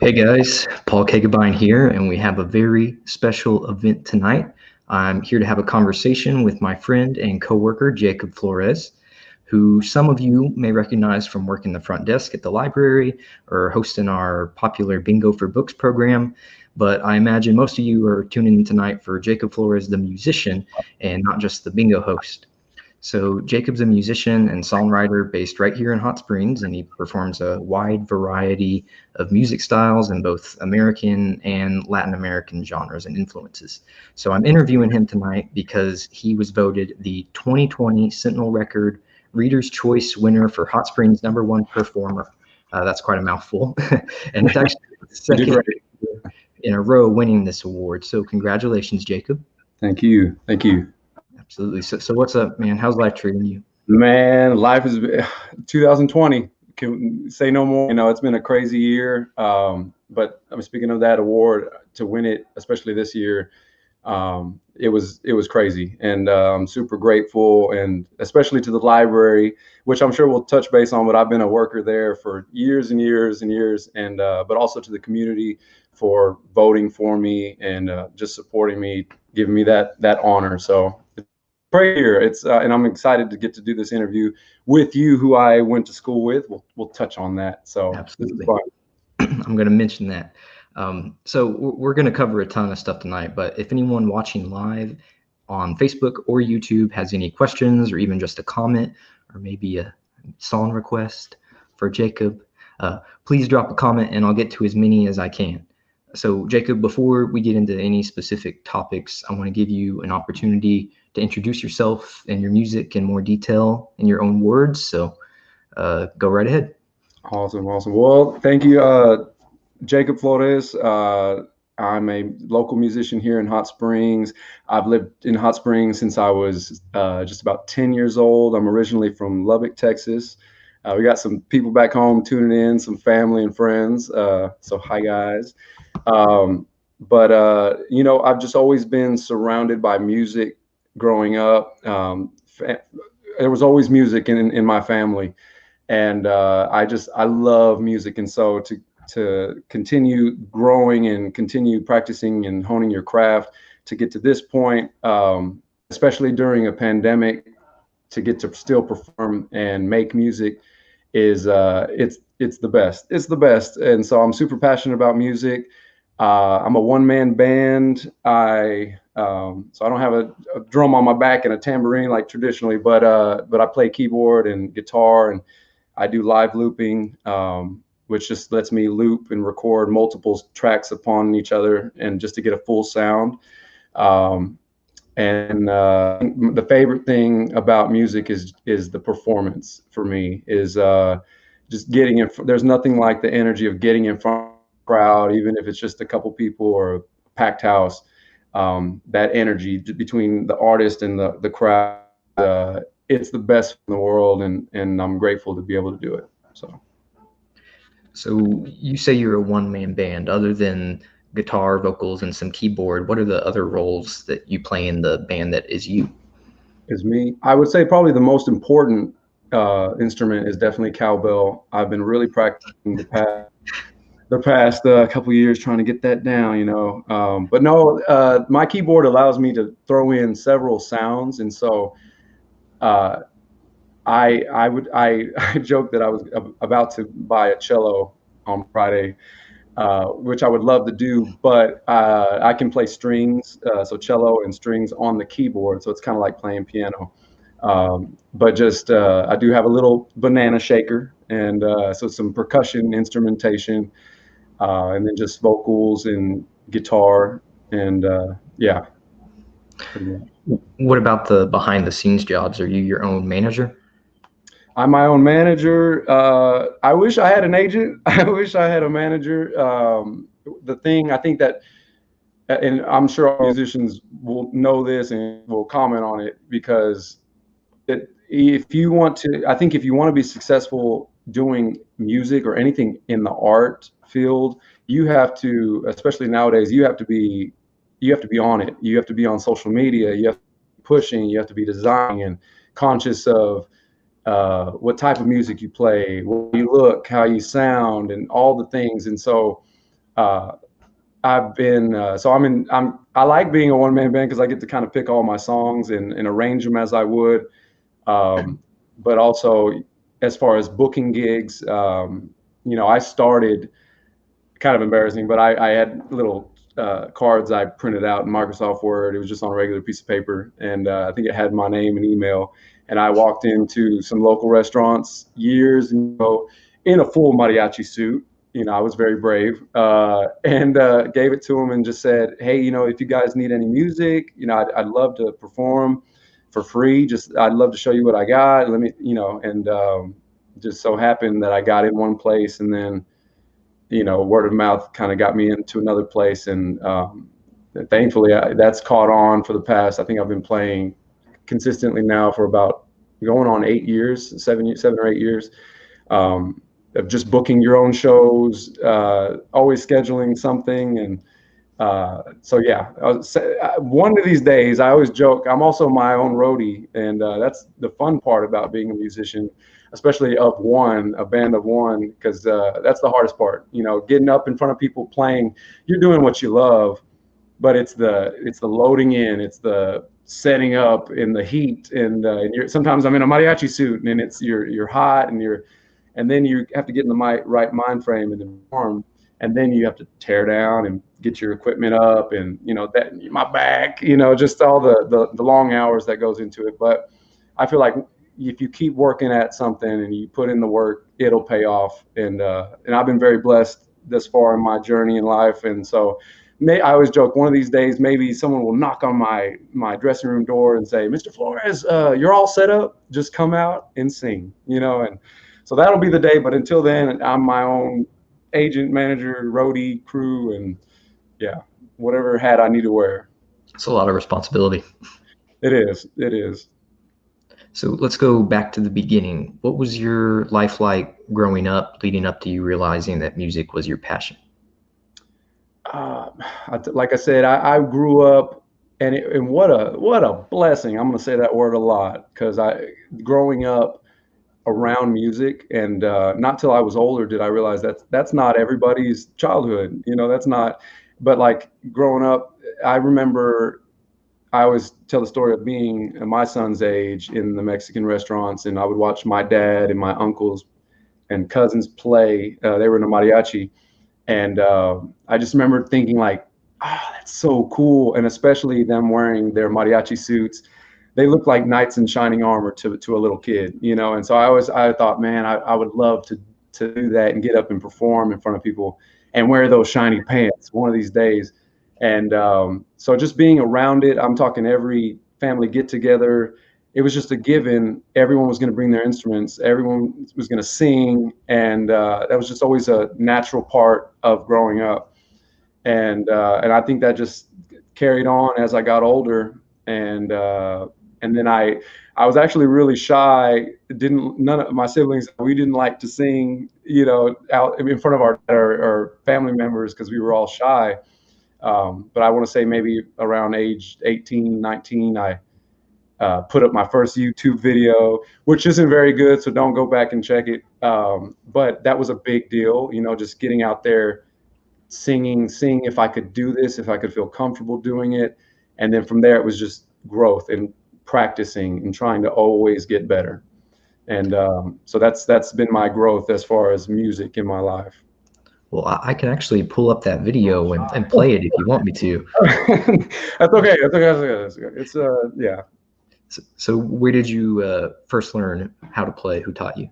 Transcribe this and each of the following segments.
Hey guys, Paul Kegabine here, and we have a very special event tonight. I'm here to have a conversation with my friend and coworker, Jacob Flores, who some of you may recognize from working the front desk at the library or hosting our popular Bingo for Books program. But I imagine most of you are tuning in tonight for Jacob Flores, the musician, and not just the bingo host. So Jacob's a musician and songwriter based right here in Hot Springs, and he performs a wide variety of music styles in both American and Latin American genres and influences. So I'm interviewing him tonight because he was voted the 2020 Sentinel Record Reader's Choice winner for Hot Springs #1 performer. That's quite a mouthful. And it's actually the second year in a row winning this award. So congratulations, Jacob. Thank you. Thank you. Absolutely. So what's up, man? How's life treating you? Man, life is 2020. Can say no more. You know, it's been a crazy year. But I'm speaking of that award, to win it, especially this year, it was crazy, and I'm super grateful, and especially to the library, which I'm sure we'll touch base on. But I've been a worker there for years and years and years, and but also to the community for voting for me and just supporting me, giving me that honor. So. Right here, and I'm excited to get to do this interview with you, who I went to school with. We'll touch on that. So absolutely, I'm going to mention that. So we're going to cover a ton of stuff tonight. But if anyone watching live on Facebook or YouTube has any questions, or even just a comment, or maybe a song request for Jacob, please drop a comment, and I'll get to as many as I can. So Jacob, before we get into any specific topics, I want to give you an opportunity to introduce yourself and your music in more detail in your own words. So go right ahead. Awesome. Well, thank you, Jacob Flores. I'm a local musician here in Hot Springs. I've lived in Hot Springs since I was just about 10 years old. I'm originally from Lubbock, Texas. We got some people back home tuning in, some family and friends. So hi, guys. But you know, I've just always been surrounded by music growing up. There was always music in my family, and I love music. And so to continue growing and continue practicing and honing your craft to get to this point, especially during a pandemic, to get to still perform and make music is it's the best. It's the best. And so I'm super passionate about music. I'm a one-man band. So I don't have a drum on my back and a tambourine like traditionally, but I play keyboard and guitar, and I do live looping, which just lets me loop and record multiple tracks upon each other, and just to get a full sound. And the favorite thing about music is the performance for me, is just getting in. There's nothing like the energy of getting in front of a crowd, even if it's just a couple people or a packed house. That energy between the artist and the crowd, it's the best in the world, and I'm grateful to be able to do it. So you say you're a one-man band. Other than guitar, vocals, and some keyboard, what are the other roles that you play in the band that is you? Is me. I would say probably the most important instrument is definitely cowbell. I've been really practicing the past couple of years trying to get that down, you know. But no, my keyboard allows me to throw in several sounds, and so I joke that I was about to buy a cello on Friday, which I would love to do, but I can play strings, so cello and strings on the keyboard, so it's kind of like playing piano. But just I do have a little banana shaker, and so some percussion instrumentation, and then just vocals and guitar, and yeah. What about the behind the scenes jobs? Are you your own manager? I'm my own manager. I wish I had an agent. I wish I had a manager. The thing I think that, and I'm sure all musicians will know this and will comment on it, because if you want to be successful doing music or anything in the art field, you have to, especially nowadays, you have to be on it. You have to be on social media. You have to be pushing. You have to be designing and conscious of what type of music you play, what you look, how you sound, and all the things. And so Uh, I've been so I like being a one man band because I get to kind of pick all my songs and arrange them as I would. But also as far as booking gigs, I started kind of embarrassing, but I had little cards I printed out in Microsoft Word. It was just on a regular piece of paper, and I think it had my name and email. And I walked into some local restaurants years ago in a full mariachi suit. I was very brave, and gave it to them and just said, "Hey, if you guys need any music, I'd love to perform for free. Just I'd love to show you what I got. Let me, and just so happened that I got in one place, and then word of mouth kind of got me into another place, and thankfully that's caught on for the past. I think I've been playing consistently now for about going on 8 years, 7 or 8 years. Of just booking your own shows, always scheduling something, and so yeah. One of these days, I always joke, I'm also my own roadie, and that's the fun part about being a musician, especially a band of one, because that's the hardest part. Getting up in front of people playing, you're doing what you love, but it's the loading in, it's the setting up in the heat, and sometimes I'm in a mariachi suit, and you're hot, and then you have to get in the right mind frame and perform. And then you have to tear down and get your equipment up, and that my back, just all the long hours that goes into it. But I feel like if you keep working at something and you put in the work, it'll pay off. And I've been very blessed this far in my journey in life. And so I always joke, one of these days maybe someone will knock on my dressing room door and say, "Mr. Flores, you're all set up. Just come out and sing." And so that'll be the day. But until then, I'm my own agent, manager, roadie, crew, and yeah, whatever hat I need to wear. It's a lot of responsibility. It is. So let's go back to the beginning. What was your life like growing up, leading up to you realizing that music was your passion? Like I said, I grew up, and what a blessing. I'm going to say that word a lot, because growing up around music, and not till I was older did I realize that's not everybody's childhood. That's not. But like growing up, I remember I always tell the story of being my son's age in the Mexican restaurants, and I would watch my dad and my uncles and cousins play. They were in a mariachi, and I just remember thinking like, that's so cool, and especially them wearing their mariachi suits. They look like knights in shining armor to a little kid, And so I thought, man, I would love to do that and get up and perform in front of people and wear those shiny pants one of these days. And so just being around it, I'm talking every family get together, it was just a given. Everyone was going to bring their instruments. Everyone was going to sing. And that was just always a natural part of growing up. And I think that just carried on as I got older. And then I was actually really shy. None of my siblings, we didn't like to sing, out in front of our family members, because we were all shy. But I want to say maybe around age 18, 19, I put up my first YouTube video, which isn't very good, so don't go back and check it. But that was a big deal, just getting out there, seeing if I could do this, if I could feel comfortable doing it. And then from there, it was just growth and practicing and trying to always get better. And so that's been my growth as far as music in my life. Well, I can actually pull up that video and play it if you want me to. That's okay. It's yeah. So where did you first learn how to play? Who taught you?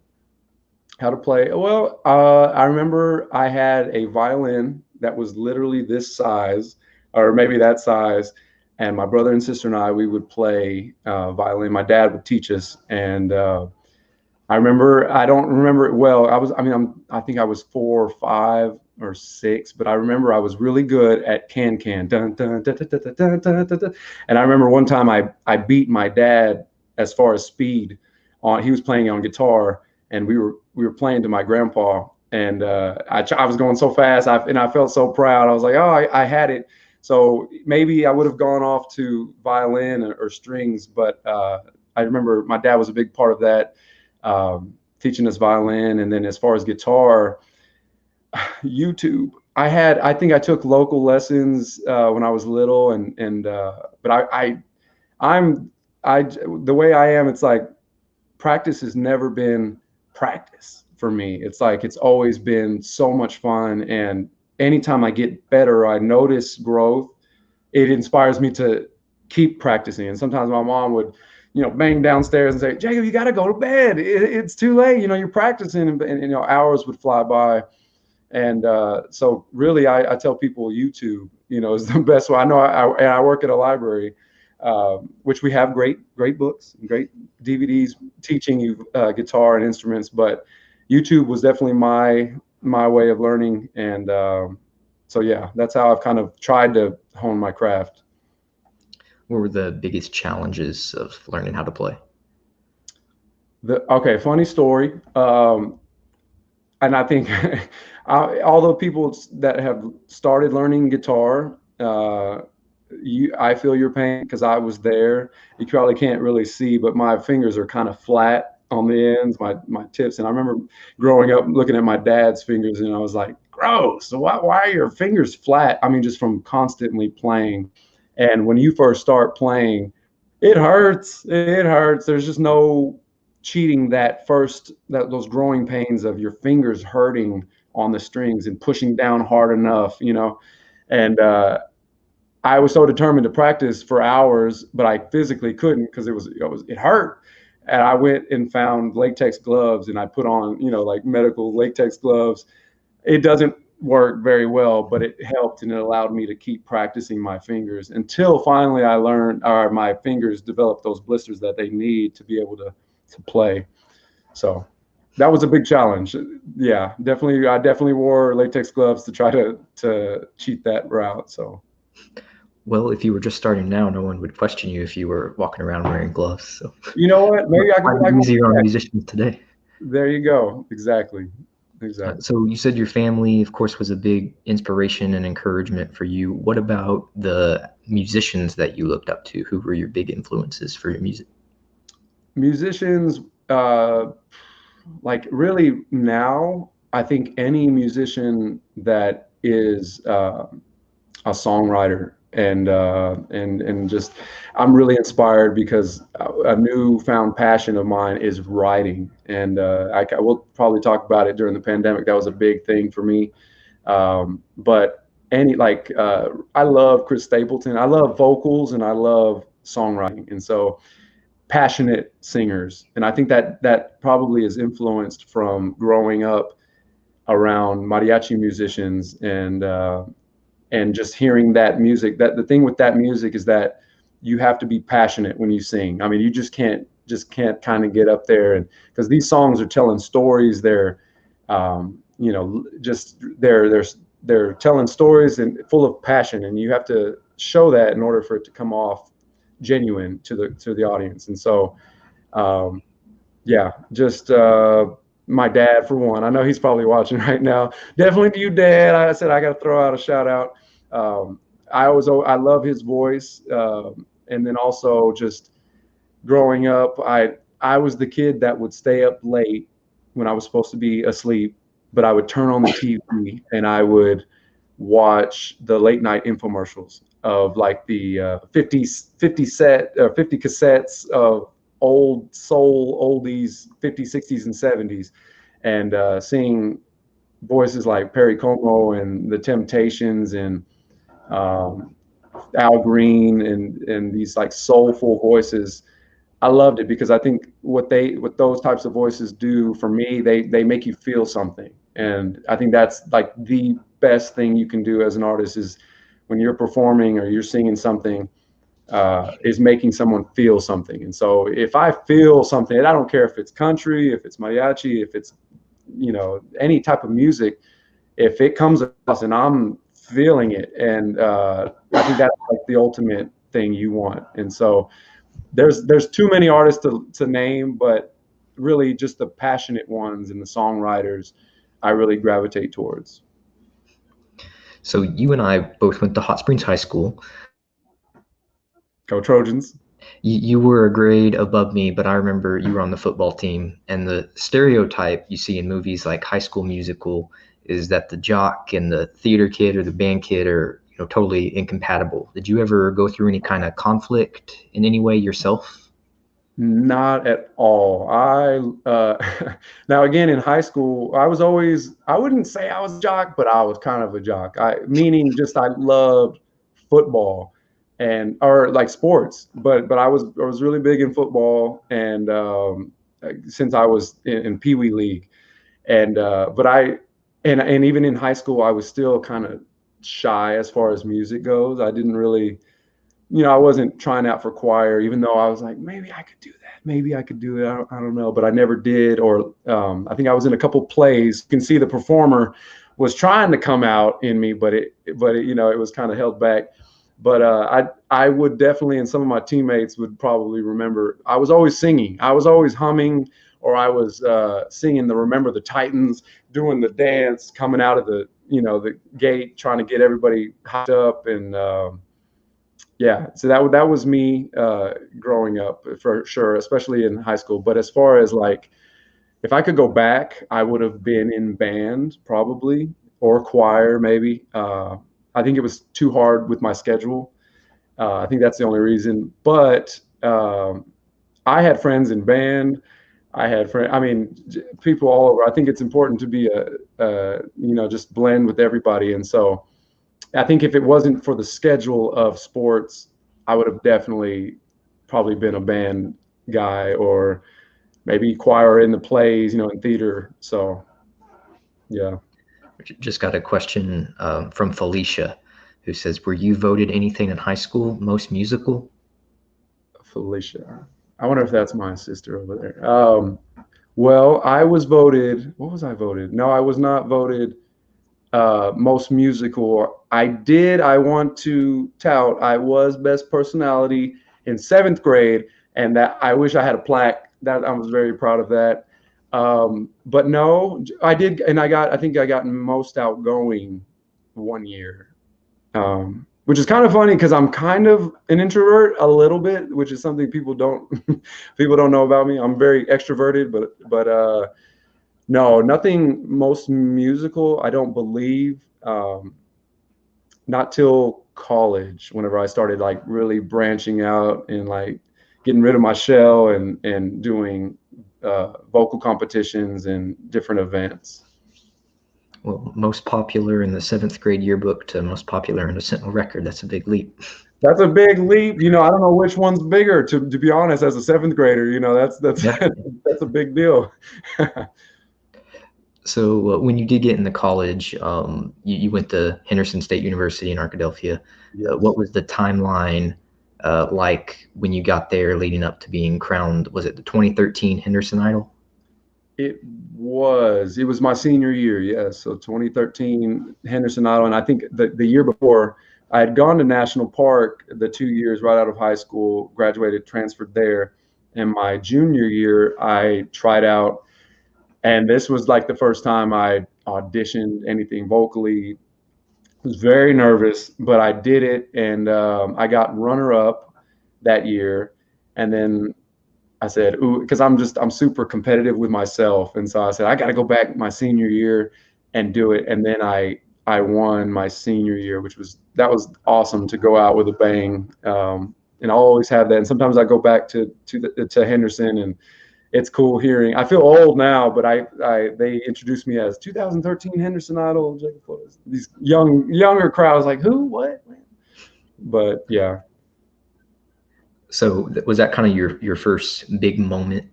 How to play? Well, I remember I had a violin that was literally this size, or maybe that size. And my brother and sister and we would play violin. My dad would teach us. And I don't remember it well. I think I was 4 or 5 or 6, but I remember I was really good at can. Dun, dun, dun, dun, dun, dun, dun, dun, dun. And I remember one time I beat my dad as far as speed he was playing on guitar, and we were playing to my grandpa. And I was going so fast, and I felt so proud. I was like, oh, I had it. So maybe I would have gone off to violin or strings, but I remember my dad was a big part of that, teaching us violin. And then as far as guitar, YouTube. I think I took local lessons when I was little, but I'm I the way I am, it's like practice has never been practice for me. It's like it's always been so much fun, and anytime I get better, I notice growth. It inspires me to keep practicing. And sometimes my mom would, bang downstairs and say, "Jacob, you got to go to bed. It's too late. You're practicing," and hours would fly by. And so really, I tell people YouTube, is the best way. I know and I work at a library, which we have great books and great DVDs teaching you guitar and instruments. But YouTube was definitely my way of learning. And so, yeah, that's how I've kind of tried to hone my craft. What were the biggest challenges of learning how to play? Okay, funny story. And I think although people that have started learning guitar, I feel your pain because I was there. You probably can't really see, but my fingers are kind of flat on the ends, my tips. And I remember growing up looking at my dad's fingers, and I was like, gross. So why are your fingers flat? I mean, just from constantly playing. And when you first start playing, it hurts. It hurts. There's just no cheating those growing pains of your fingers hurting on the strings and pushing down hard enough, and I was so determined to practice for hours, but I physically couldn't because it hurt. And I went and found latex gloves, and I put on, like medical latex gloves. It doesn't work very well, but it helped, and it allowed me to keep practicing my fingers until finally I learned, or my fingers developed those blisters that they need to be able to play. So that was a big challenge. Yeah, definitely. I definitely wore latex gloves to try to cheat that route. So. Well, if you were just starting now, no one would question you if you were walking around wearing gloves. So you know what? Maybe I could be easier on musicians today. There you go. Exactly. So you said your family, of course, was a big inspiration and encouragement for you. What about the musicians that you looked up to? Who were your big influences for your music? Musicians, like really now, I think any musician that is a songwriter and just I'm really inspired because a newfound passion of mine is writing, and I will probably talk about it during the pandemic. That was a big thing for me. But I love Chris Stapleton. I love vocals and I love songwriting, and so passionate singers. And I think that probably is influenced from growing up around mariachi musicians and just hearing that music. That the thing with that music is that you have to be passionate when you sing. I mean, you just can't kind of get up there, and because these songs are telling stories, they're they're telling stories and full of passion, and you have to show that in order for it to come off genuine to the audience. And so my dad, for one, I know he's probably watching right now. Definitely to you, Dad. I said I got to throw out a shout out. I love his voice, and then also just growing up, I was the kid that would stay up late when I was supposed to be asleep, but I would turn on the TV and I would watch the late night infomercials of like the 50 cassettes of old soul oldies, 50s, 60s, and 70s, and seeing voices like Perry Como and the Temptations and Al Green and these like soulful voices. I loved it because I think what those types of voices do for me, they make you feel something. And I think that's like the best thing you can do as an artist is when you're performing or you're singing something, is making someone feel something. And so if I feel something, and I don't care if it's country, if it's mariachi, if it's, any type of music, if it comes across and I'm feeling it, and I think that's like the ultimate thing you want. And so there's too many artists to name, but really just the passionate ones and the songwriters I really gravitate towards. So you and I both went to Hot Springs High School. Go Trojans. You were a grade above me, but I remember you were on the football team, and the stereotype you see in movies like High School Musical is that the jock and the theater kid or the band kid are, totally incompatible. Did you ever go through any kind of conflict in any way yourself? Not at all. Now again, in high school, I wouldn't say I was a jock, but I was kind of a jock. Meaning just I loved football or like sports, but I was really big in football, and since I was in Pee Wee League, and even in high school, I was still kind of shy as far as music goes. I didn't really, I wasn't trying out for choir, even though I was like, maybe I could do that. Maybe I could do it. I don't know, but I never did. Or I think I was in a couple plays. You can see the performer was trying to come out in me, but it was kind of held back. But I would definitely, and some of my teammates would probably remember, I was always singing. I was always humming, or I was singing the Remember the Titans, doing the dance, coming out of the gate, trying to get everybody hyped up. And yeah, so that was me growing up for sure, especially in high school. But as far as like, if I could go back, I would have been in band probably, or choir maybe. I think it was too hard with my schedule. I think that's the only reason. But I had friends in band. I had friends. I mean, people all over. I think it's important to be just blend with everybody. And so I think if it wasn't for the schedule of sports, I would have definitely probably been a band guy, or maybe choir in the plays, in theater. So, yeah. Just got a question from Felicia, who says, were you voted anything in high school most musical? Felicia. I wonder if that's my sister over there. Well, I was voted. What was I voted? No, I was not voted most musical. I want to tout, I was best personality in 7th grade, and that I wish I had a plaque. That I was very proud of that. But no, I did, and I think I got most outgoing one year, which is kind of funny because I'm kind of an introvert a little bit, which is something people don't know about me. I'm very extroverted, but no, nothing most musical, I don't believe. Not till college, whenever I started like really branching out and like getting rid of my shell and doing vocal competitions and different events. Well, most popular in the 7th grade yearbook to most popular in a Sentinel record, that's a big leap. That's a big leap. I don't know which one's bigger, to be honest, as a 7th grader. That's Yeah. that's a big deal. So when you did get into college, you went to Henderson State University in Arkadelphia. Yes. What was the timeline like when you got there leading up to being crowned? Was it the 2013 Henderson Idol? It was my senior year, yes. So 2013 Henderson Idol, and I think the year before I had gone to National Park the 2 years right out of high school, graduated, transferred there, and my junior year I tried out. And this was like the first time I auditioned anything vocally. I was very nervous, but I did it, and I got runner-up that year. And then I said, "Ooh," because I'm super competitive with myself, and so I said I got to go back my senior year and do it. And then I won my senior year, that was awesome to go out with a bang. And I'll always have that. And sometimes I go back to Henderson, and it's cool hearing. I feel old now, but they introduced me as 2013 Henderson Idol, Jacob Flores. These younger crowds like, who, what? But yeah. So was that kind of your first big moment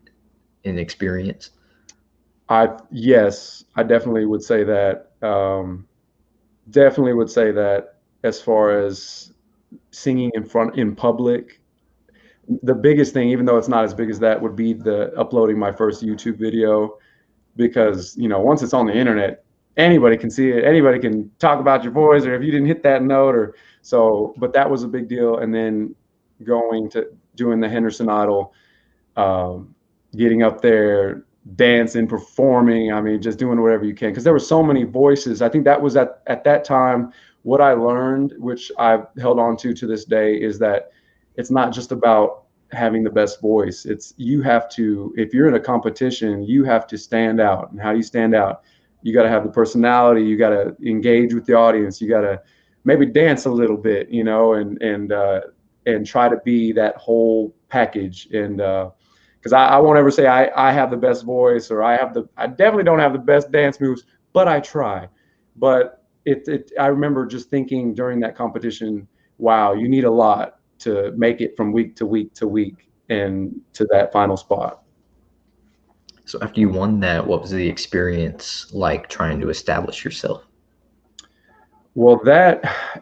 in experience? Yes, I definitely would say that. Definitely would say that as far as singing in public. The biggest thing, even though it's not as big as that, would be the uploading my first YouTube video, because once it's on the internet, anybody can see it, anybody can talk about your voice, or if you didn't hit that note, or so. But that was a big deal. And then going to doing the Henderson Idol, getting up there, dancing, performing. I mean, just doing whatever you can, because there were so many voices. I think that was at that time what I learned, which I've held on to this day, is that it's not just about having the best voice. It's, you have to, if you're in a competition, you have to stand out. And how do you stand out? you got to have the personality, you got to engage with the audience, you got to maybe dance a little bit, you know, and try to be that whole package. And because I won't ever say I have the best voice, or I definitely don't have the best dance moves, but I try. But I remember just thinking during that competition, wow, you need a lot to make it from week to week to week and to that final spot. So after you won that, what was the experience like trying to establish yourself? Well,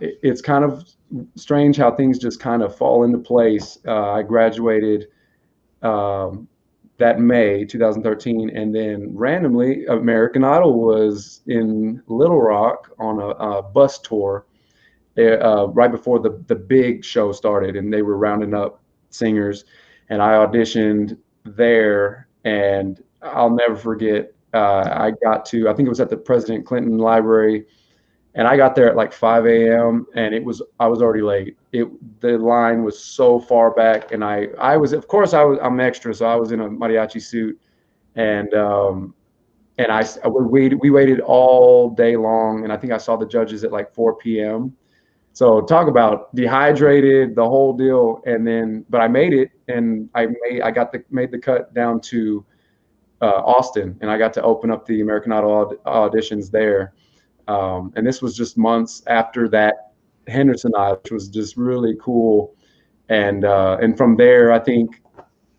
it's kind of strange how things just kind of fall into place. I graduated that May 2013, and then randomly American Idol was in Little Rock on a bus tour right before the big show started, and they were rounding up singers, and I auditioned there, and I'll never forget. I think it was at the President Clinton Library, and I got there at like 5 a.m. and I was already late. The line was so far back, and I'm extra, so I was in a mariachi suit, and we waited all day long, and I think I saw the judges at like 4 p.m. So talk about dehydrated, the whole deal, but I made it, and I made the cut down to Austin, and I got to open up the American Idol auditions there. And this was just months after that Henderson Idol, which was just really cool. And from there, I think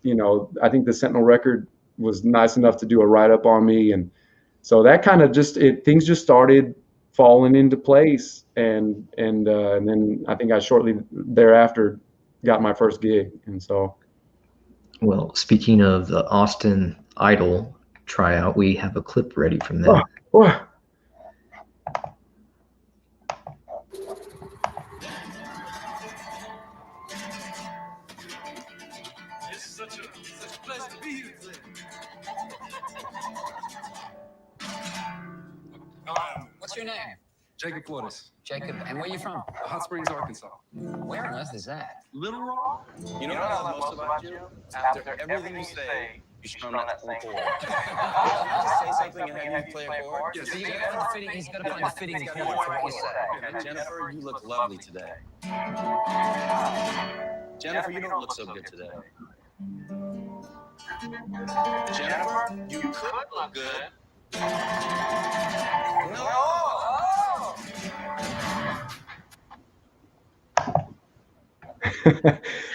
the Sentinel record was nice enough to do a write-up on me, and so that kind of things just started falling into place, and then I think I shortly thereafter got my first gig. And so, well, speaking of the Austin Idol tryout, we have a clip ready from them. Oh. Such a pleasure to be here today. What's your name? Jacob Flores. Jacob, and where are you from? Hot Springs, Arkansas. Where on earth is that? Little Rock? You know what I love most about you? After everything you say, you strum that same chord. Just say something and have you play a chord? Yes. So he's got to find the fitting chord for what you say. Okay, Jennifer, you look lovely today. Jennifer, you don't look so good today. Jennifer, you could look good. No!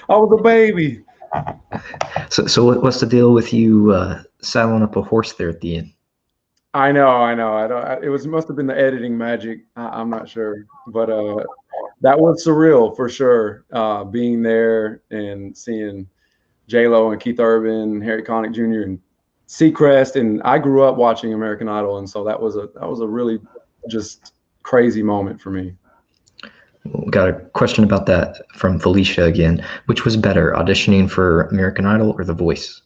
I was a baby. So what's the deal with you saddling up a horse there at the end? I know. It must have been the editing magic. I'm not sure, but that was surreal for sure. Being there and seeing J-Lo and Keith Urban, Harry Connick Jr. and Seacrest, and I grew up watching American Idol, and so that was a really just crazy moment for me. We got a question about that from Felicia again. Which was better, auditioning for American Idol or The Voice?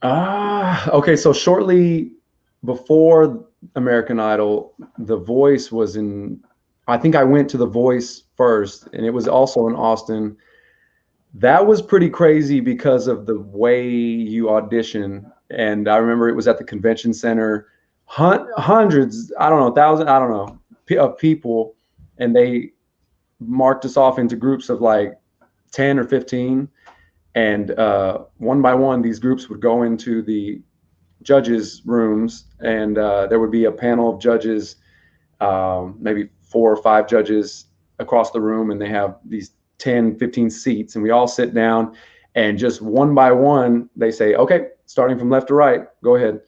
Okay, so shortly before American Idol, The Voice was in, I think I went to The Voice first, and it was also in Austin. That was pretty crazy because of the way you audition. And I remember it was at the convention center, hundreds, I don't know, thousands, I don't know, of people. And they marked us off into groups of like 10 or 15. And one by one, these groups would go into the judges' rooms, and there would be a panel of judges, maybe 4 or 5 judges across the room, and they have these 10, 15 seats, and we all sit down, and just one by one, they say, okay, starting from left to right, go ahead.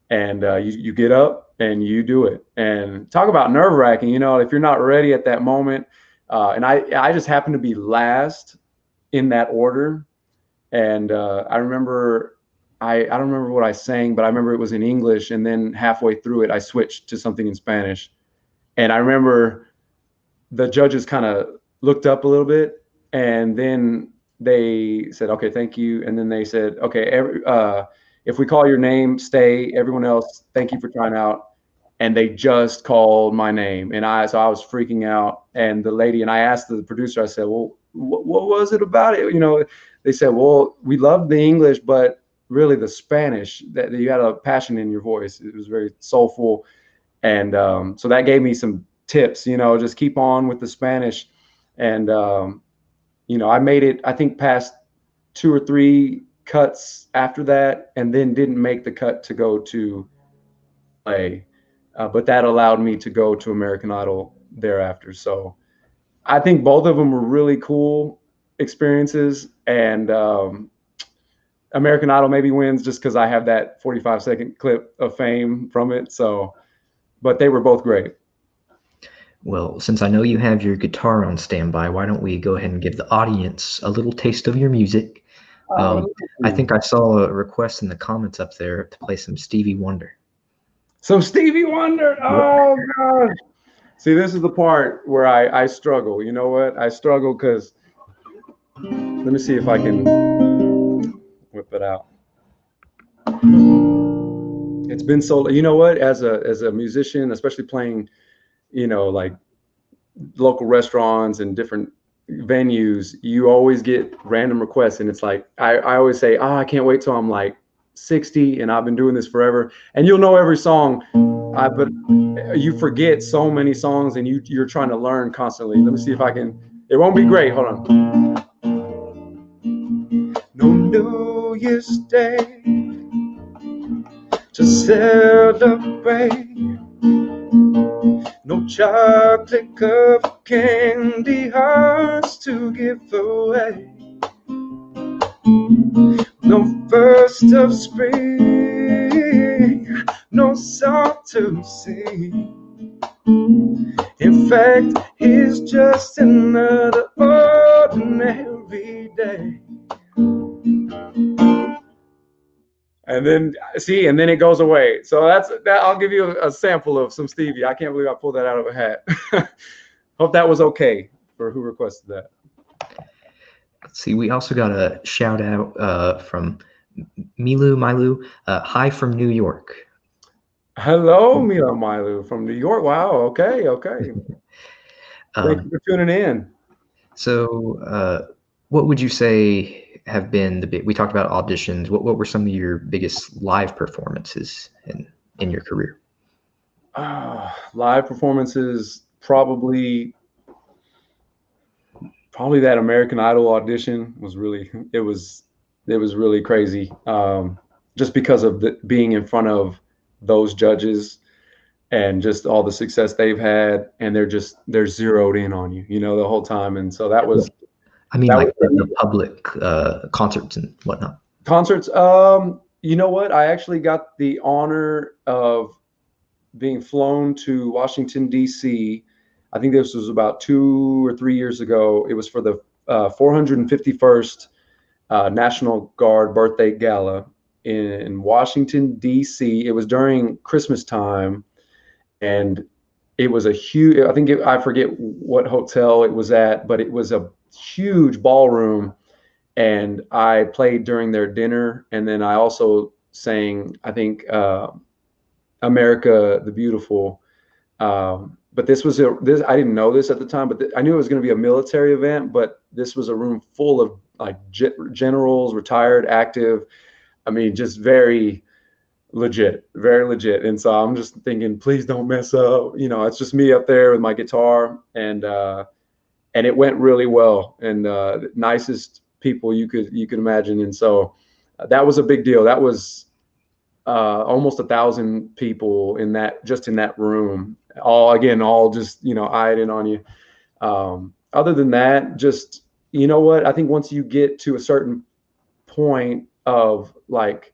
And you get up and you do it. And talk about nerve-wracking, you know, if you're not ready at that moment. And I just happened to be last in that order. And I remember, I don't remember what I sang, but I remember it was in English. And then halfway through it, I switched to something in Spanish. And I remember the judges kind of looked up a little bit, and then they said, okay, thank you. And then they said, okay, if we call your name, stay. Everyone else, thank you for trying out. And they just called my name. And so I was freaking out. And the lady, and I asked the producer, I said, well, what was it about it? You know, they said, well, we love the English, but really the Spanish, that you had a passion in your voice. It was very soulful. And so that gave me some tips, just keep on with the Spanish. And, I made it, I think, past 2 or 3 cuts after that, and then didn't make the cut to go to play. But that allowed me to go to American Idol thereafter. So I think both of them were really cool experiences. And American Idol maybe wins just because I have that 45-second clip of fame from it. So, but they were both great. Well, since I know you have your guitar on standby, why don't we go ahead and give the audience a little taste of your music? I think I saw a request in the comments up there to play some Stevie Wonder. Some Stevie Wonder. Oh, God. See, this is the part where I struggle. You know what? I struggle because, let me see if I can whip it out. It's been so, you know what? As a musician, especially playing, like local restaurants and different venues, you always get random requests. And it's like, I always say, I can't wait till I'm like 60 and I've been doing this forever. And you'll know every song, but you forget so many songs, and you're trying to learn constantly. Let me see if I can, it won't be great. Hold on. No New Year's Day to celebrate. No chocolate covered candy hearts to give away. No first of spring, no song to sing. In fact, it's just another ordinary day. And then it goes away. So that. I'll give you a sample of some Stevie. I can't believe I pulled that out of a hat. Hope that was okay for who requested that. Let's see, we also got a shout out from Milu. Hi from New York. Hello, Milu from New York. Wow. Okay. Thank you for tuning in. So, what would you say have been we talked about auditions. What were some of your biggest live performances in your career? Live performances, probably that American Idol audition was really, it was really crazy. Just because of being in front of those judges and just all the success they've had, and they're zeroed in on you, the whole time. And so that was, I mean, like the public concerts and whatnot. Concerts. You know what? I actually got the honor of being flown to Washington, D.C. I think this was about 2 or 3 years ago. It was for the 451st National Guard birthday gala in Washington, D.C. It was during Christmas time, and it was a huge, I forget what hotel it was at, but it was a huge ballroom, and I played during their dinner, and then I also sang, I think, America the Beautiful. But this was I didn't know this at the time, but I knew it was going to be a military event, but this was a room full of like generals, retired, active. I mean, just very legit. And so I'm just thinking, please don't mess up. It's just me up there with my guitar, and it went really well, and nicest people you could imagine. And so that was a big deal. That was almost 1,000 people in that room, all just eyed in on you. Other than that, just, I think once you get to a certain point of like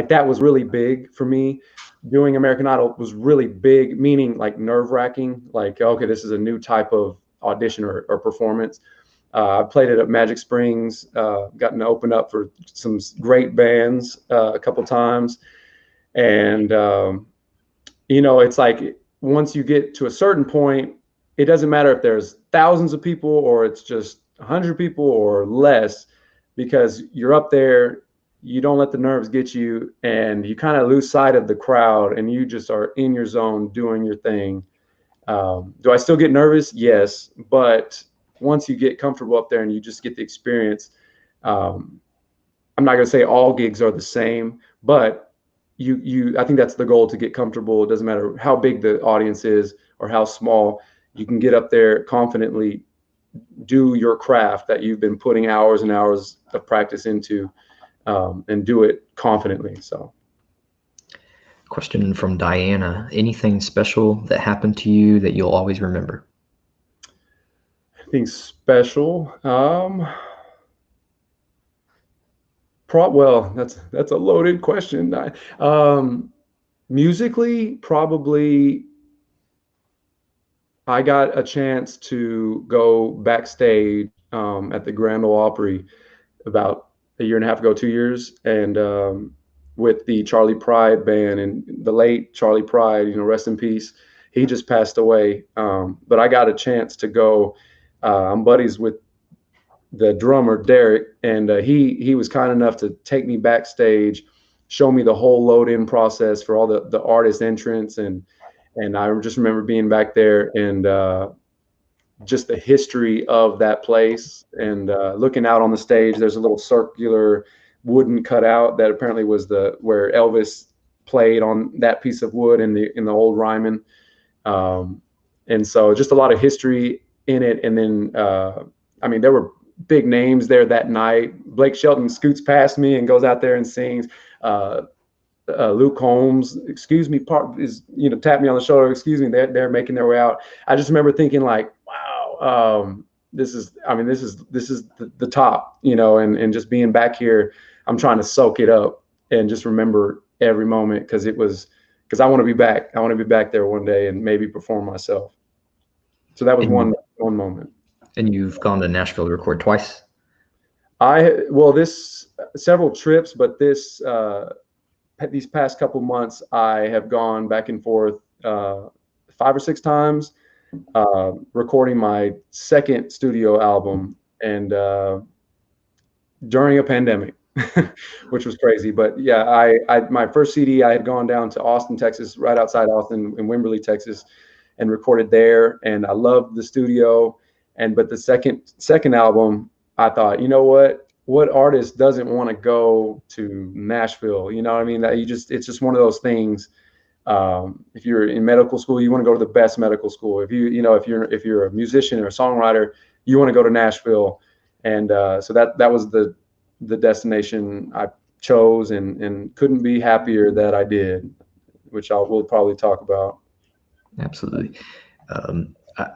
that was really big for me. Doing American Idol was really big, meaning like nerve-wracking, like, okay, this is a new type of audition or performance. I played it at Magic Springs, gotten to open up for some great bands a couple times. And, it's like once you get to a certain point, it doesn't matter if there's thousands of people or it's just 100 people or less, because you're up there, you don't let the nerves get you, and you kind of lose sight of the crowd, and you just are in your zone doing your thing. Do I still get nervous? Yes. But once you get comfortable up there and you just get the experience, I'm not going to say all gigs are the same, but I think that's the goal, to get comfortable. It doesn't matter how big the audience is or how small. You can get up there confidently, do your craft that you've been putting hours and hours of practice into, and do it confidently. So. Question from Diana. Anything special that happened to you that you'll always remember? Anything special? Well, that's a loaded question. Musically, probably I got a chance to go backstage at the Grand Ole Opry about a year and a half ago, 2 years, and with the Charlie Pride band, and the late Charlie Pride, rest in peace. He just passed away. But I got a chance to go. I'm buddies with the drummer, Derek, and he was kind enough to take me backstage, show me the whole load-in process for all the artist entrance, and I just remember being back there and just the history of that place, and looking out on the stage. There's a little circular wooden cutout that apparently was where Elvis played on that piece of wood in the old Ryman, and so just a lot of history in it. And then I mean, there were big names there that night. Blake Shelton scoots past me and goes out there and sings. Luke Holmes, excuse me, tap me on the shoulder, excuse me. They're making their way out. I just remember thinking, like, wow, this is the top, and just being back here, I'm trying to soak it up and just remember every moment, because I want to be back. I want to be back there one day and maybe perform myself. So that was one moment. And you've gone to Nashville to record twice? Several trips, but these past couple months, I have gone back and forth 5 or 6 times, recording my second studio album, and during a pandemic, which was crazy. But yeah, my first CD, I had gone down to Austin, Texas, right outside Austin, in Wimberley, Texas, and recorded there. And I loved the studio. But the second album, I thought, what artist doesn't want to go to Nashville? You know what I mean? It's just one of those things. If you're in medical school, you want to go to the best medical school. If you're a musician or a songwriter, you want to go to Nashville. And so that was the destination I chose, and couldn't be happier that I did, which we'll probably talk about. Absolutely.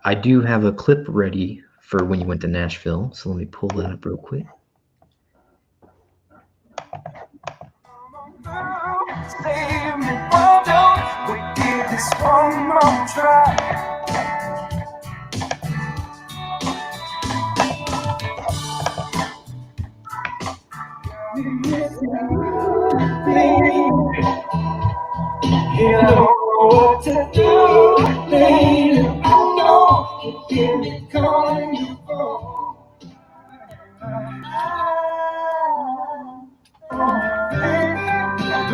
I do have a clip ready for when you went to Nashville, so let me pull that up real quick. Save me, oh, don't we give this one more try? You know what to do, baby. I know you hear me calling you home.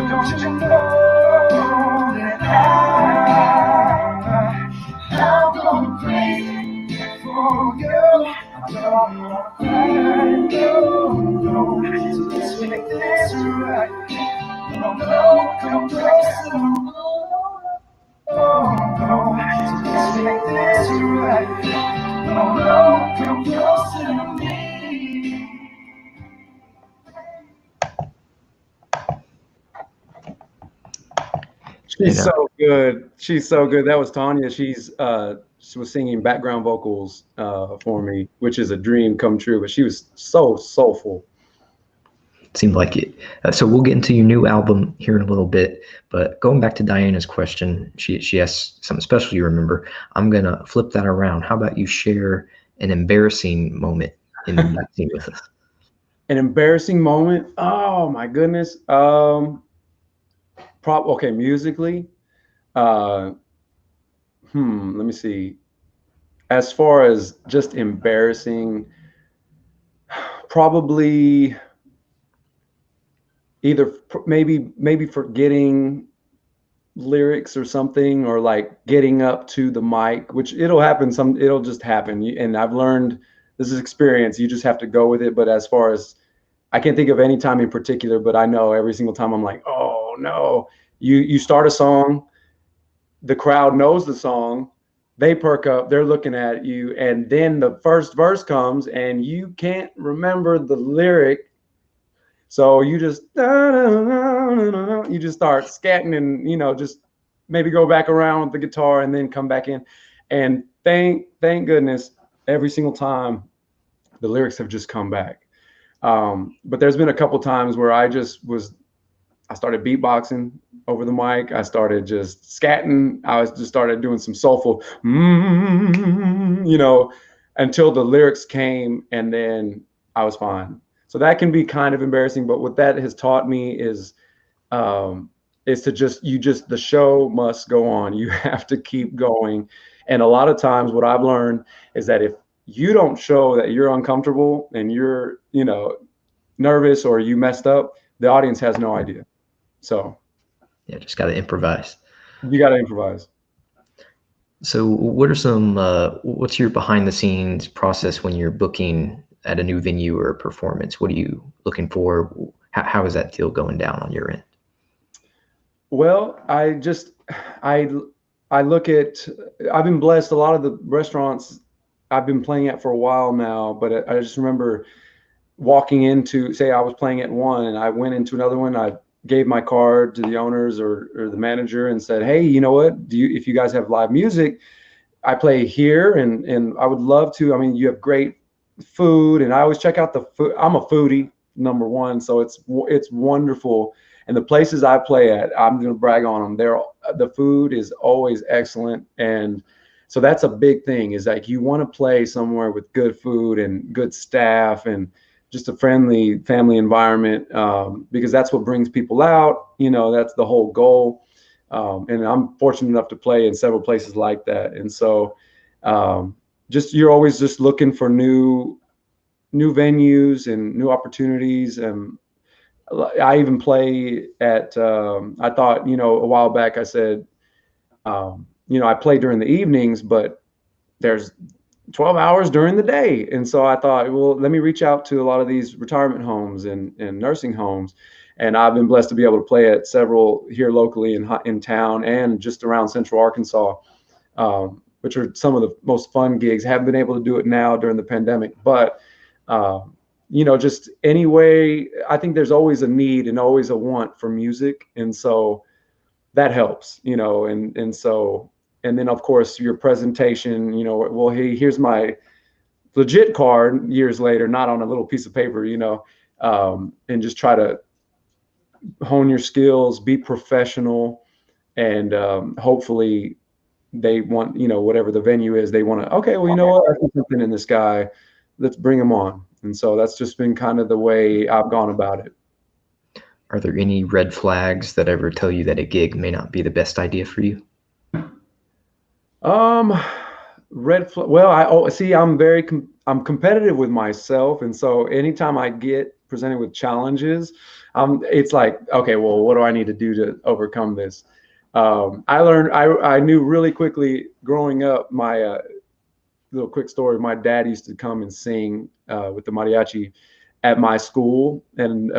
Don't you know that I'm going crazy for you? I'm gonna find you. So let's make this right. Oh no, come closer. Oh no, so let's make this right. Oh no, come closer to me. She's so good. She's so good. That was Tanya. She was singing background vocals for me, which is a dream come true. But she was so soulful. Seemed like it. So we'll get into your new album here in a little bit. But going back to Diana's question, she asked something special you remember. I'm gonna flip that around. How about you share an embarrassing moment in that scene with us? An embarrassing moment? Oh my goodness. Okay, musically, let me see. As far as just embarrassing, probably either maybe forgetting lyrics or something, or like getting up to the mic, which it'll just happen. And I've learned, this is experience, you just have to go with it. But as far as I can't think of any time in particular, but I know every single time I'm like, oh no, you start a song, the crowd knows the song, they perk up, they're looking at you, and then the first verse comes and you can't remember the lyric. So you just you just start scatting and, you know, just maybe go back around with the guitar and then come back in. And thank goodness every single time the lyrics have just come back. But there's been a couple times where I started beatboxing over the mic. I started just scatting. I just started doing some soulful, you know, until the lyrics came, and then I was fine. So that can be kind of embarrassing, but what that has taught me is to the show must go on. You have to keep going. And a lot of times what I've learned is that if you don't show that you're uncomfortable and you're, you know, nervous or you messed up, the audience has no idea. So yeah, just got to improvise. You got to improvise. So what are some, what's your behind the scenes process when you're booking at a new venue or a performance? What are you looking for? How is that deal going down on your end? Well, I look at, I've been blessed. A lot of the restaurants I've been playing at for a while now, but I just remember walking into, say I was playing at one and I went into another one. I gave my card to the owners or the manager and said, hey, you know what, if you guys have live music, I play here and I would love to. I mean, you have great food, and I always check out the food. I'm a foodie, number one, so it's wonderful. And the places I play at, I'm going to brag on them. The food is always excellent. And so that's a big thing, is like you want to play somewhere with good food and good staff and just a friendly family environment, because that's what brings people out. You know, that's the whole goal. And I'm fortunate enough to play in several places like that. And so you're always just looking for new venues and new opportunities. And I even play at, I thought, you know, a while back I said, you know, I play during the evenings, but there's 12 hours during the day. And so I thought, well, let me reach out to a lot of these retirement homes and nursing homes. And I've been blessed to be able to play at several here locally in town and just around Central Arkansas, which are some of the most fun gigs. Haven't been able to do it now during the pandemic, but you know, just anyway, I think there's always a need and always a want for music. And so that helps, you know, and so, and then of course your presentation, you know, well, hey, here's my legit card years later, not on a little piece of paper, you know, and just try to hone your skills, be professional, and hopefully they want, you know, whatever the venue is, they want to, okay, well, you know what, I see something in this guy, let's bring him on. And so that's just been kind of the way I've gone about it. Are there any red flags that ever tell you that a gig may not be the best idea for you? Well, I'm competitive with myself. And so anytime I get presented with challenges, it's like, okay, well, what do I need to do to overcome this? I knew really quickly growing up, my little quick story, my dad used to come and sing with the mariachi at my school, and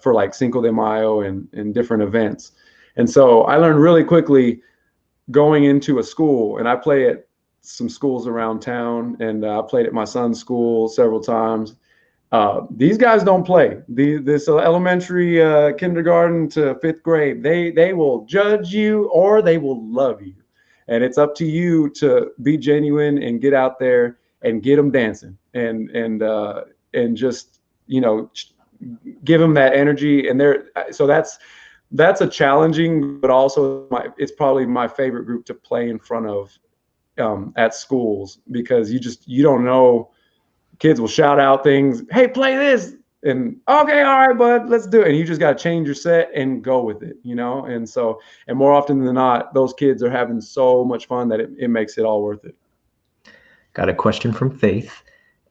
for like Cinco de Mayo and different events. And so I learned really quickly going into a school, and I play at some schools around town, and I played at my son's school several times. These guys don't play. This elementary, kindergarten to fifth grade, they will judge you or they will love you. And it's up to you to be genuine and get out there and get them dancing and just, you know, give them that energy. And so that's a challenging, but also it's probably my favorite group to play in front of at schools, because you don't know, kids will shout out things, hey, play this, and okay, all right, bud, let's do it. And you just got to change your set and go with it, you know? And so, and more often than not, those kids are having so much fun that it makes it all worth it. Got a question from Faith,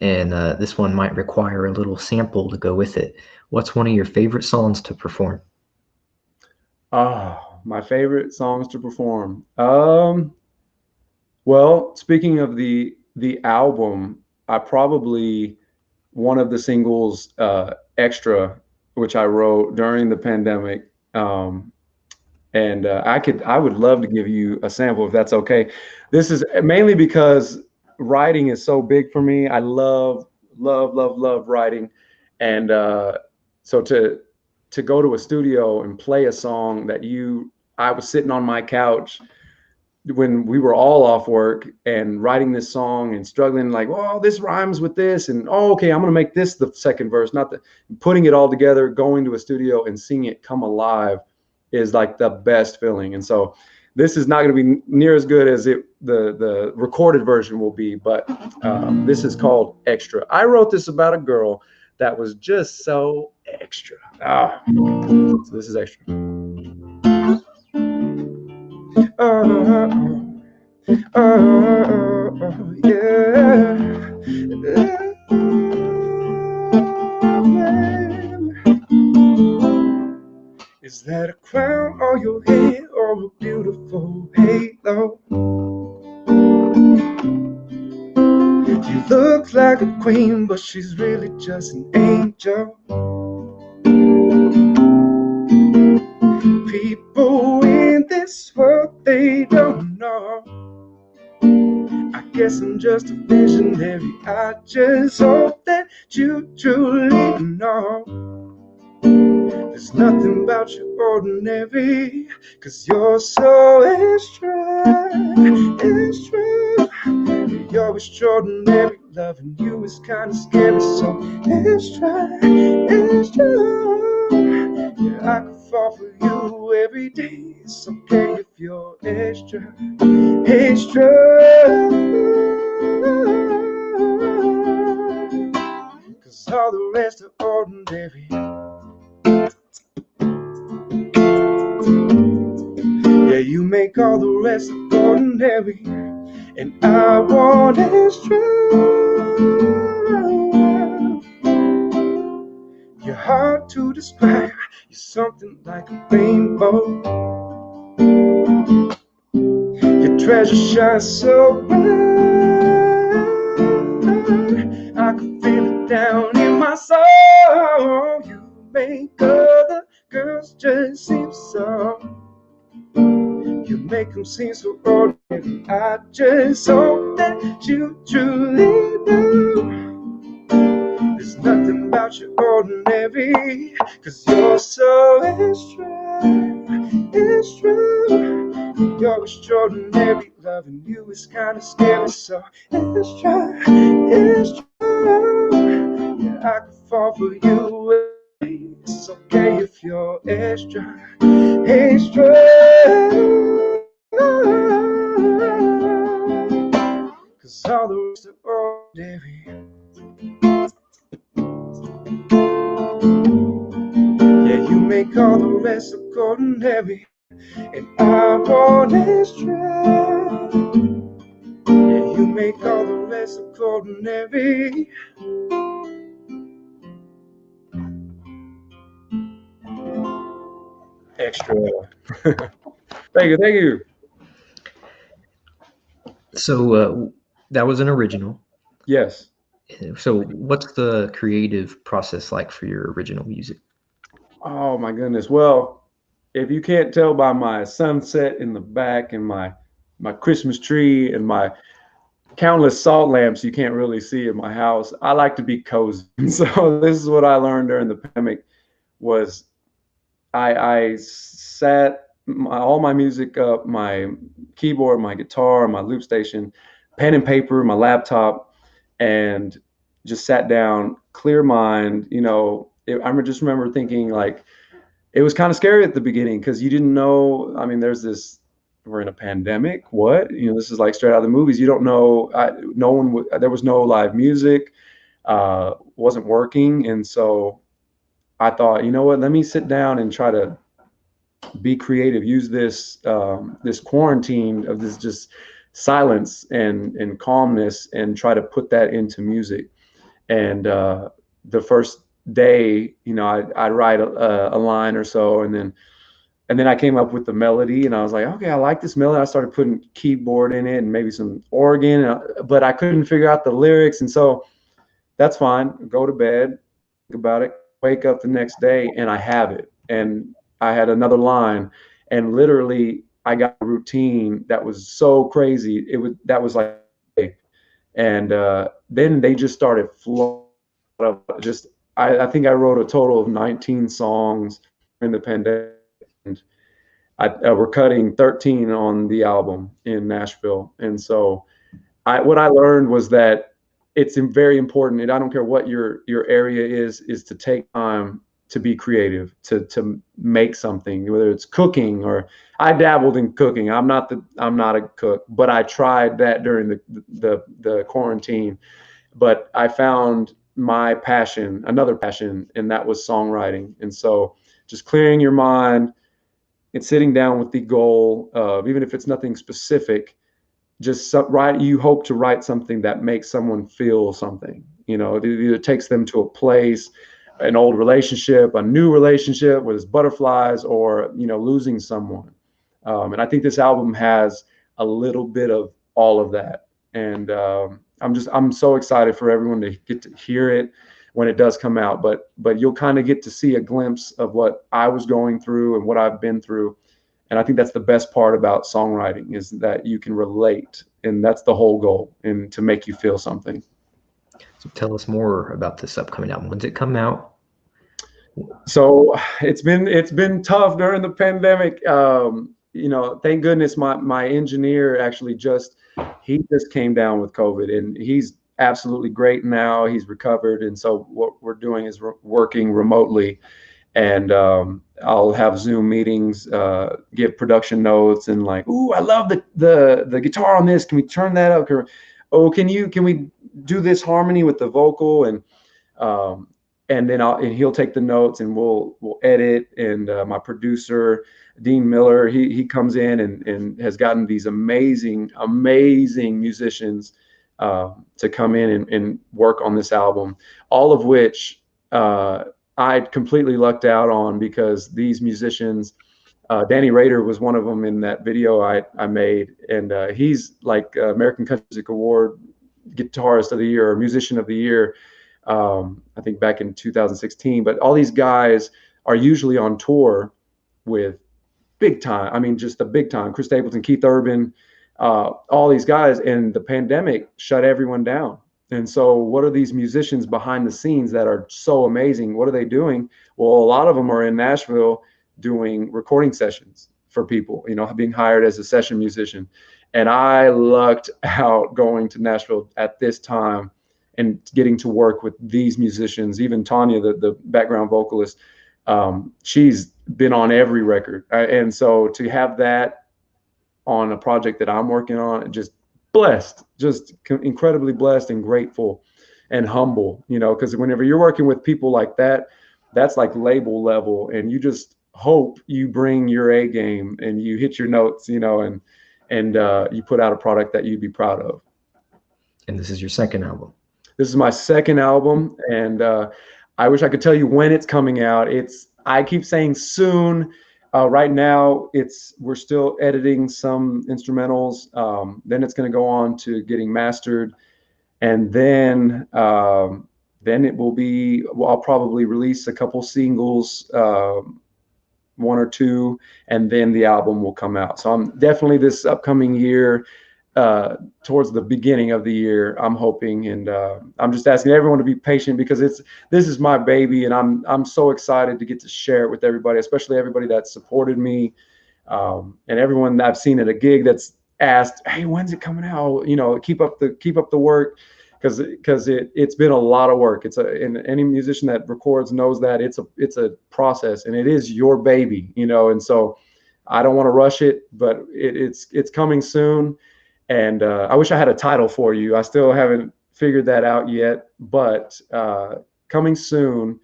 and this one might require a little sample to go with it. What's one of your favorite songs to perform? Oh, my favorite songs to perform. Well, speaking of the album, I probably one of the singles, Extra, which I wrote during the pandemic. And I would love to give you a sample if that's okay. This is mainly because writing is so big for me. I love, love, love, love writing. And so to go to a studio and play a song that I was sitting on my couch when we were all off work and writing this song and struggling, like, oh, this rhymes with this, and oh, okay, I'm gonna make this the second verse, not the putting it all together, going to a studio and seeing it come alive is like the best feeling. And so this is not going to be near as good as the recorded version will be, but this is called Extra. I wrote this about a girl that was just so extra. So this is Extra. Is that a crown on your head or a beautiful halo? You look like a queen, but she's really just an angel. People in this world, they don't know. I guess I'm just a visionary. I just hope that you truly know. There's nothing about you ordinary, 'cause you're so extra, extra. You're extraordinary, loving you is kind of scary, so extra, extra. Yeah, I could fall for you every day. It's okay if you're extra, extra. 'Cause all the rest are ordinary. Yeah, you make all the rest ordinary, and I want extra. You're hard to describe, you're something like a rainbow. Your treasure shines so bright, I can feel it down in my soul. You make other girls just seem so. You make them seem so ordinary. I just hope that you truly know. There's nothing about you ordinary, 'cause you're so extra, extra. You're extraordinary, loving you is kind of scary, so extra, extra. Yeah, I could fall for you. It's okay if you're extra, extra. 'Cause all the rest are ordinary. Yeah, you make all the rest look ordinary, and I want extra. Yeah, you make all the rest look ordinary. Extra. Thank you, thank you. So that was an original. Yes. So what's the creative process like for your original music? Oh my goodness. Well, if you can't tell by my sunset in the back and my Christmas tree and my countless salt lamps you can't really see in my house, I like to be cozy. So this is what I learned during the pandemic was I sat all my music up, my keyboard, my guitar, my loop station, pen and paper, my laptop, and just sat down, clear mind. You know, I just remember thinking, like, it was kind of scary at the beginning because you didn't know. I mean, we're in a pandemic. What? You know, this is like straight out of the movies. You don't know. There was no live music, wasn't working. And so I thought, you know what, let me sit down and try to be creative, use this quarantine of this just silence and calmness, and try to put that into music. And the first day, you know, I'd write a line or so, and then I came up with the melody, and I was like, okay, I like this melody. I started putting keyboard in it and maybe some organ, but I couldn't figure out the lyrics. And so That's fine. Go to bed, think about it, wake up the next day, and I have it. And I had another line, and literally I got a routine that was so crazy. That was like, and then they just started flowing. Just I think I wrote a total of 19 songs in the pandemic. And we're cutting 13 on the album in Nashville, and so what I learned was that it's very important, and I don't care what your area is to take time to be creative, to make something, whether it's cooking or I dabbled in cooking. I'm not a cook, but I tried that during the quarantine. But I found my passion, another passion, and that was songwriting. And so just clearing your mind and sitting down with the goal of, even if it's nothing specific, just write. You hope to write something that makes someone feel something. You know, it either takes them to a place, an old relationship, a new relationship with butterflies, or losing someone. And I think this album has a little bit of all of that. And I'm so excited for everyone to get to hear it when it does come out. But you'll kind of get to see a glimpse of what I was going through and what I've been through. And I think that's the best part about songwriting, is that you can relate, and that's the whole goal, and to make you feel something. So tell us more about this upcoming album. When's it come out? So it's been tough during the pandemic. Thank goodness my engineer actually just came down with COVID, and he's absolutely great now. He's recovered, and so what we're doing is working remotely. And I'll have Zoom meetings, give production notes, and like, ooh, I love the guitar on this. Can we turn that up? Oh, can we do this harmony with the vocal? And then he'll take the notes, and we'll edit. And my producer, Dean Miller, he comes in and has gotten these amazing musicians to come in and work on this album, all of which I completely lucked out on, because these musicians, Danny Rader was one of them in that video I made, and he's like American Country Music Award Guitarist of the Year or Musician of the Year, I think back in 2016. But all these guys are usually on tour with big time, just the big time, Chris Stapleton, Keith Urban, all these guys, and the pandemic shut everyone down. And so what are these musicians behind the scenes that are so amazing? What are they doing? Well, a lot of them are in Nashville doing recording sessions for people, being hired as a session musician. And I lucked out going to Nashville at this time and getting to work with these musicians. Even Tanya, the background vocalist, she's been on every record. And so to have that on a project that I'm working on, just incredibly blessed and grateful and humble, because whenever you're working with people like that, that's like label level, and you just hope you bring your A game and you hit your notes, and you put out a product that you'd be proud of. And this is your second album. This is my second album, and I wish I could tell you when it's coming out. I keep saying soon. Right now, we're still editing some instrumentals. Then it's going to go on to getting mastered, and then it will be. Well, I'll probably release a couple singles, one or two, and then the album will come out. So I'm definitely this upcoming year, towards the beginning of the year, I'm hoping, and I'm just asking everyone to be patient, because this is my baby, and I'm so excited to get to share it with everybody, especially everybody that supported me, and everyone that I've seen at a gig that's asked, hey, when's it coming out? Keep up the work, because it's been a lot of work. And any musician that records knows that it's a process, and it is your baby, and so I don't want to rush it, but it's coming soon. And I wish I had a title for you. I still haven't figured that out yet, but coming soon,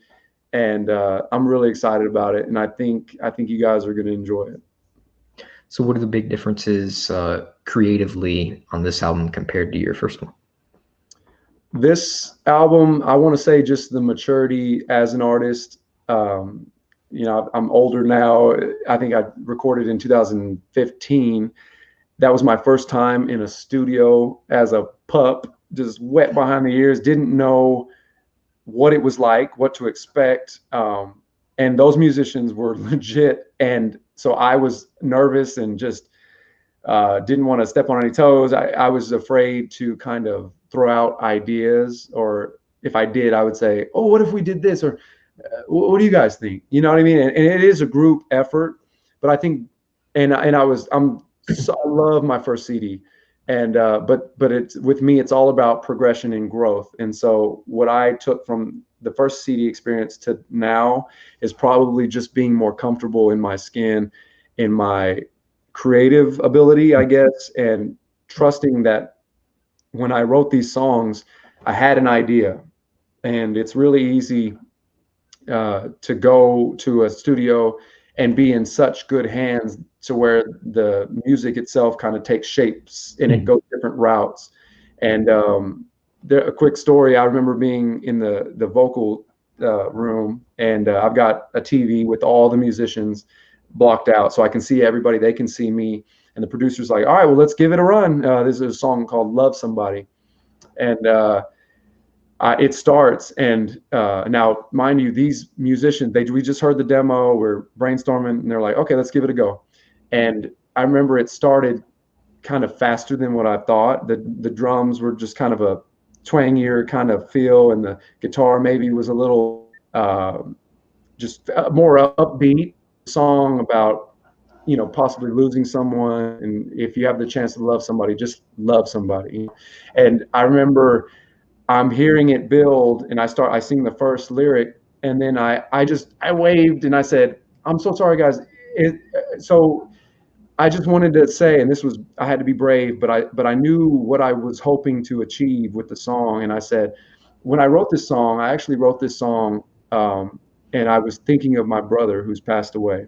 and I'm really excited about it. And I think you guys are going to enjoy it. So what are the big differences creatively on this album compared to your first one? This album, I want to say just the maturity as an artist. I'm older now. I think I recorded in 2015. That was my first time in a studio as a pup, just wet behind the ears. Didn't know what it was like, what to expect. And those musicians were legit. And so I was nervous and just didn't want to step on any toes. I was afraid to kind of throw out ideas, or if I did, I would say, oh, what if we did this? Or what do you guys think? You know what I mean? And it is a group effort, but I think, I love my first CD. And but it's, with me, it's all about progression and growth. And so what I took from the first CD experience to now is probably just being more comfortable in my skin, in my creative ability, I guess, and trusting that when I wrote these songs, I had an idea. And it's really easy to go to a studio and be in such good hands to where the music itself kind of takes shapes and it goes different routes. And a quick story, I remember being in the vocal room, and I've got a TV with all the musicians blocked out so I can see everybody, they can see me. And the producer's like, all right, well, let's give it a run. This is a song called Love Somebody. And it starts, and now, mind you, these musicians, we just heard the demo, we're brainstorming, and they're like, okay, let's give it a go. And I remember it started kind of faster than what I thought. The drums were just kind of a twangier kind of feel, and the guitar maybe was a little just more upbeat song about, you know, possibly losing someone. And if you have the chance to love somebody, just love somebody. And I remember I'm hearing it build, and I sing the first lyric, and then I waved and I said, I'm so sorry, guys. So I just wanted to say, and I had to be brave, but I knew what I was hoping to achieve with the song. And I said, when I wrote this song, I actually wrote this song, and I was thinking of my brother who's passed away.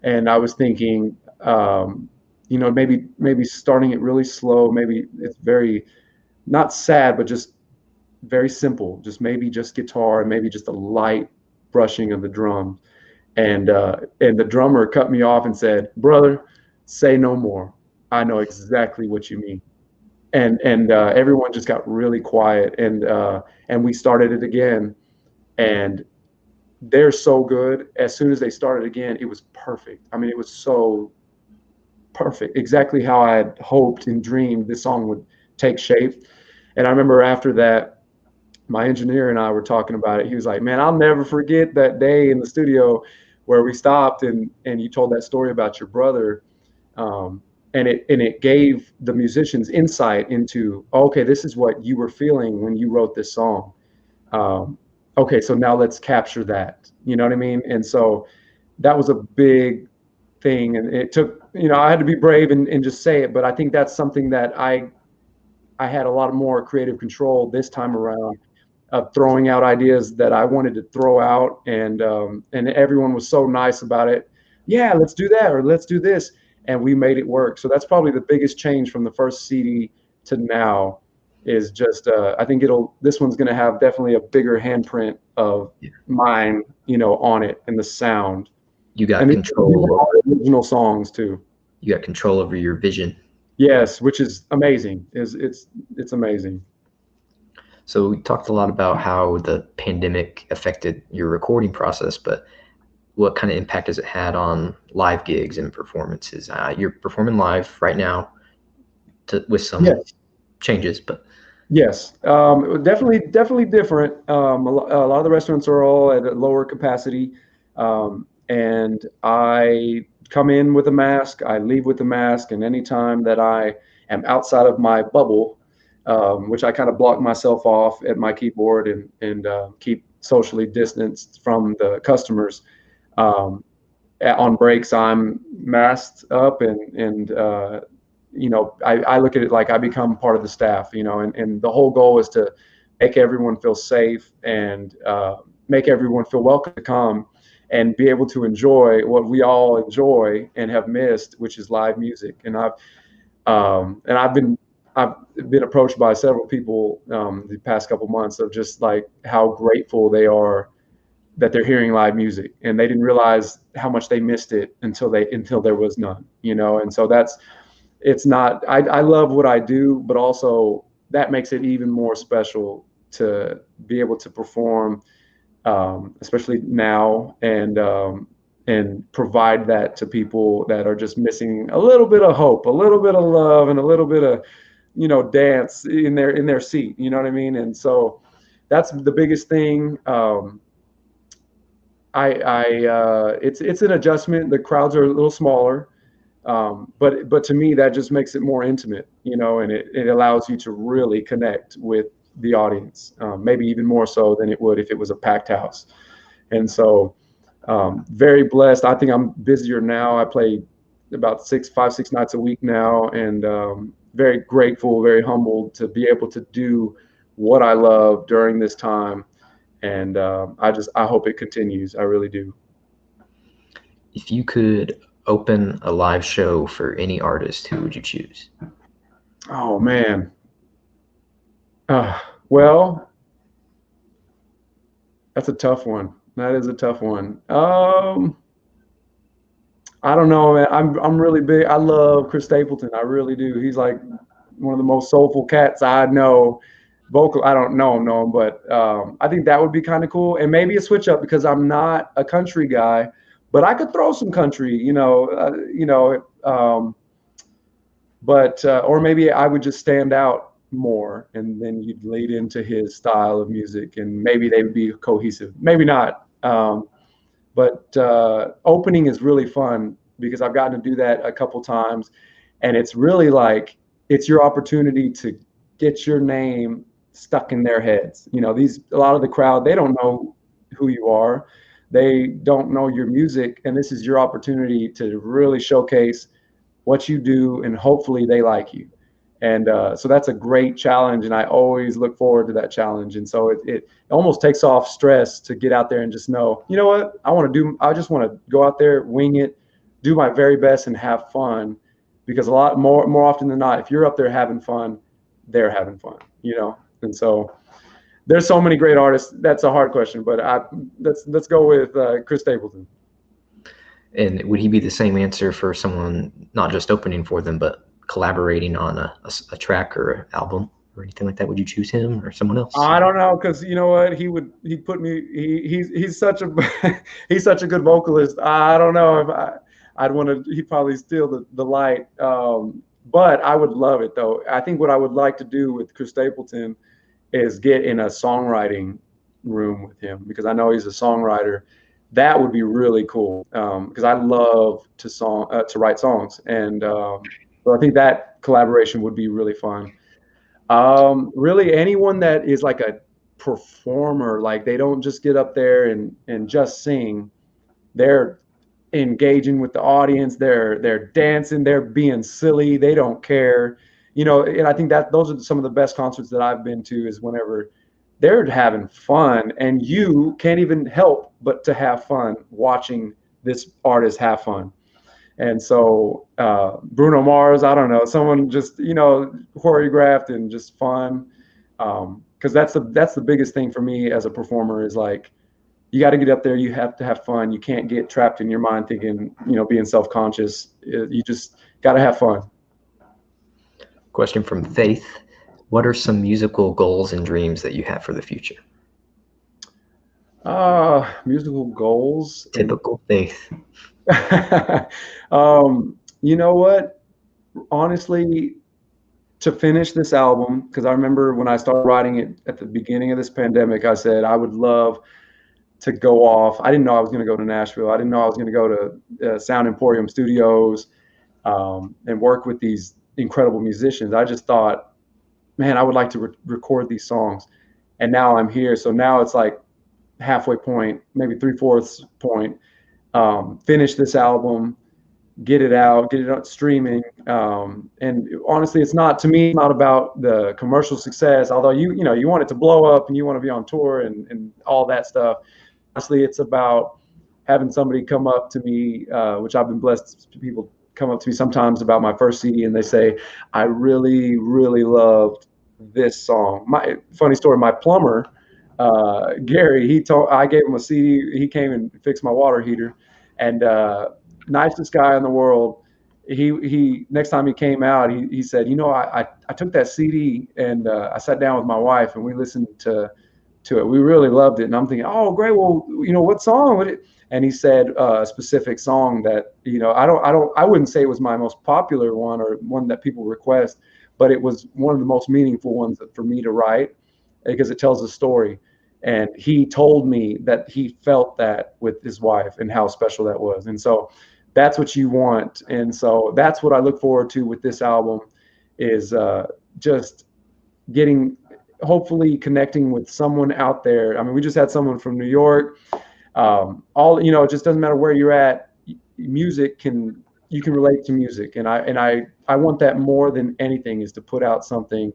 And I was thinking, you know, maybe starting it really slow, maybe it's very, not sad, but just very simple, just guitar, and maybe just a light brushing of the drums. And the drummer cut me off and said, brother, say no more. I know exactly what you mean. And everyone just got really quiet, and we started it again. And they're so good. As soon as they started again, it was perfect. I mean, it was so perfect, exactly how I had hoped and dreamed this song would take shape. And I remember after that, my engineer and I were talking about it. He was like, man, I'll never forget that day in the studio where we stopped and you told that story about your brother. And it gave the musicians insight into, okay, this is what you were feeling when you wrote this song. Okay, so now let's capture that. You know what I mean? And so that was a big thing. And it took, you know, I had to be brave and just say it. But I think that's something that I had a lot more creative control this time around, of throwing out ideas that I wanted to throw out. And everyone was so nice about it. Yeah, let's do that, or let's do this. And we made it work. So that's probably the biggest change from the first CD to now, is just, I think this one's going to have definitely a bigger handprint of mine, you know, on it, and the sound. You got control over original songs too. You got control over your vision. Yes, which is amazing. It's amazing. So we talked a lot about how the pandemic affected your recording process, but what kind of impact has it had on live gigs and performances? You're performing live right now with some changes, but yes, definitely different. A lot of the restaurants are all at a lower capacity, and I come in with a mask, I leave with a mask, and anytime that I am outside of my bubble, which I kind of block myself off at my keyboard and keep socially distanced from the customers. On breaks, I'm masked up, and you know, I look at it like I become part of the staff, you know, and the whole goal is to make everyone feel safe and make everyone feel welcome to come and be able to enjoy what we all enjoy and have missed, which is live music. And I've been approached by several people the past couple months of just like how grateful they are that they're hearing live music, and they didn't realize how much they missed it until there was none, you know. And so I love what I do, but also that makes it even more special to be able to perform, especially now, and provide that to people that are just missing a little bit of hope, a little bit of love, and a little bit of, dance in their seat. You know what I mean? And so that's the biggest thing. It's an adjustment. The crowds are a little smaller, but to me that just makes it more intimate, and it allows you to really connect with the audience, maybe even more so than it would if it was a packed house. And so very blessed. I think I'm busier now. I play about 5-6 nights a week now, and very grateful, very humbled to be able to do what I love during this time. And I hope it continues. I really do. If you could open a live show for any artist, who would you choose? Oh man. Well, that's a tough one. That is a tough one. I don't know, man. I'm really big. I love Chris Stapleton. I really do. He's like one of the most soulful cats I know. I don't know him, but I think that would be kind of cool. And maybe a switch up, because I'm not a country guy, but I could throw some country, or maybe I would just stand out more, and then you'd lead into his style of music, and maybe they would be cohesive. Maybe not. But opening is really fun, because I've gotten to do that a couple times, and it's really like it's your opportunity to get your name stuck in their heads. A lot of the crowd, they don't know who you are, they don't know your music, and this is your opportunity to really showcase what you do, and hopefully they like you. And so that's a great challenge, and I always look forward to that challenge. And so it almost takes off stress to get out there and just know, you know what, I just want to go out there, wing it, do my very best, and have fun. Because a lot more often than not, if you're up there having fun, they're having fun, And so there's so many great artists. That's a hard question, but let's go with Chris Stapleton. And would he be the same answer for someone not just opening for them, but collaborating on a track or an album or anything like that? Would you choose him or someone else? I don't know, because you know what, he'd put me. He's such a he's such a good vocalist. I don't know if I'd want to. He'd probably steal the light. But I would love it, though. I think what I would like to do with Chris Stapleton is get in a songwriting room with him, because I know he's a songwriter. That would be really cool, because I love to write songs, and so I think that collaboration would be really fun. Really, anyone that is like a performer, like they don't just get up there and just sing. They're engaging with the audience. They're dancing. They're being silly. They don't care, And I think that those are some of the best concerts that I've been to, is whenever they're having fun, and you can't even help but to have fun watching this artist have fun. And so Bruno Mars, I don't know, someone just, choreographed and just fun. Because that's the biggest thing for me as a performer, is like, you got to get up there. You have to have fun. You can't get trapped in your mind thinking, being self-conscious. You just got to have fun. Question from Faith. What are some musical goals and dreams that you have for the future? Musical goals. Typical Faith. You know what? Honestly, to finish this album, because I remember when I started writing it at the beginning of this pandemic, I said I would love to go off. I didn't know I was going to go to Nashville. I didn't know I was going to go to Sound Emporium Studios and work with these incredible musicians. I just thought, man, I would like to record these songs. And now I'm here. So now it's like halfway point, maybe 3/4 point. Finish this album, get it out streaming. And honestly, it's not about the commercial success, although you want it to blow up and you want to be on tour and all that stuff. Honestly, it's about having somebody come up to me, which I've been blessed, people come up to me sometimes about my first CD, and they say, I really, really loved this song. My funny story, my plumber, Gary, I gave him a CD. He came and fixed my water heater, and nicest guy in the world. he next time he came out, he said, I took that CD and I sat down with my wife and we listened to it. We really loved it. And I'm thinking, oh, great. Well, what song would it? And he said a specific song that, I wouldn't say it was my most popular one or one that people request, but it was one of the most meaningful ones for me to write because it tells a story. And he told me that he felt that with his wife and how special that was. And so that's what you want. And so that's what I look forward to with this album is just hopefully connecting with someone out there. I mean, we just had someone from New York. It just doesn't matter where you're at. You can relate to music. And I want that more than anything, is to put out something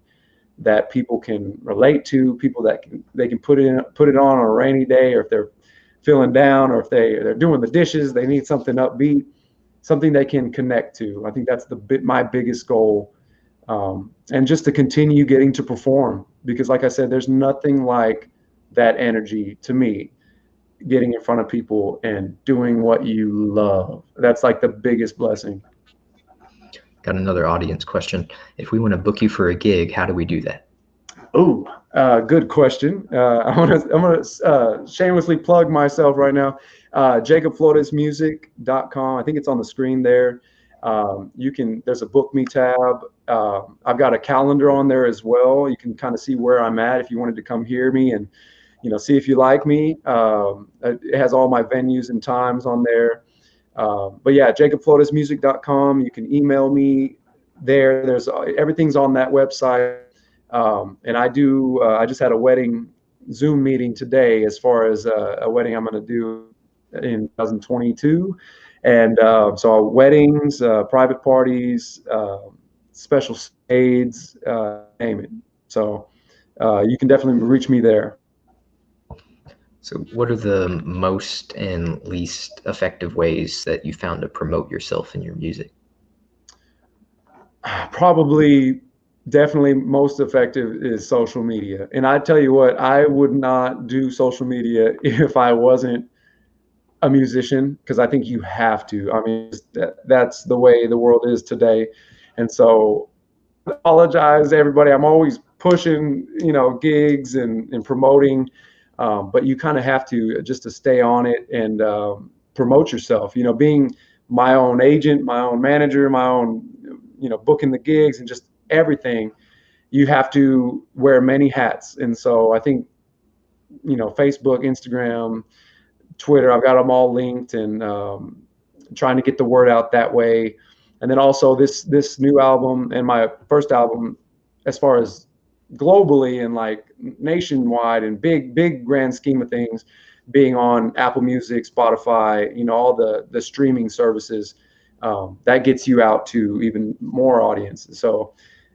that people can relate to, people that they can put it on a rainy day, or if they're feeling down, or if they're doing the dishes, they need something upbeat, something they can connect to. I think that's my biggest goal. And just to continue getting to perform, because like I said, there's nothing like that energy to me, getting in front of people and doing what you love. That's like the biggest blessing. Got another audience question. If we want to book you for a gig, how do we do that? Oh, good question. I'm gonna shamelessly plug myself right now. JacobFloresMusic.com. I think it's on the screen there. There's a book me tab. I've got a calendar on there as well. You can kind of see where I'm at if you wanted to come hear me and see if you like me. It has all my venues and times on there. But yeah, JacobFloresMusic.com. You can email me there. Everything's on that website. And I just had a wedding Zoom meeting today as far as a wedding I'm going to do in 2022. And so weddings, private parties, special aids, name it. So you can definitely reach me there. So what are the most and least effective ways that you found to promote yourself and your music? Probably, definitely most effective is social media. And I tell you what, I would not do social media if I wasn't a musician, because I think you have to. I mean, that's the way the world is today. And so I apologize to everybody. I'm always pushing, gigs and promoting. But you kind of have to, just to stay on it and promote yourself, being my own agent, my own manager, my own, booking the gigs and just everything. You have to wear many hats. And so I think, Facebook, Instagram, Twitter, I've got them all linked, and trying to get the word out that way. And then also this new album and my first album, as far as globally and like nationwide and big grand scheme of things, being on Apple Music, Spotify, all the streaming services, that gets you out to even more audiences. So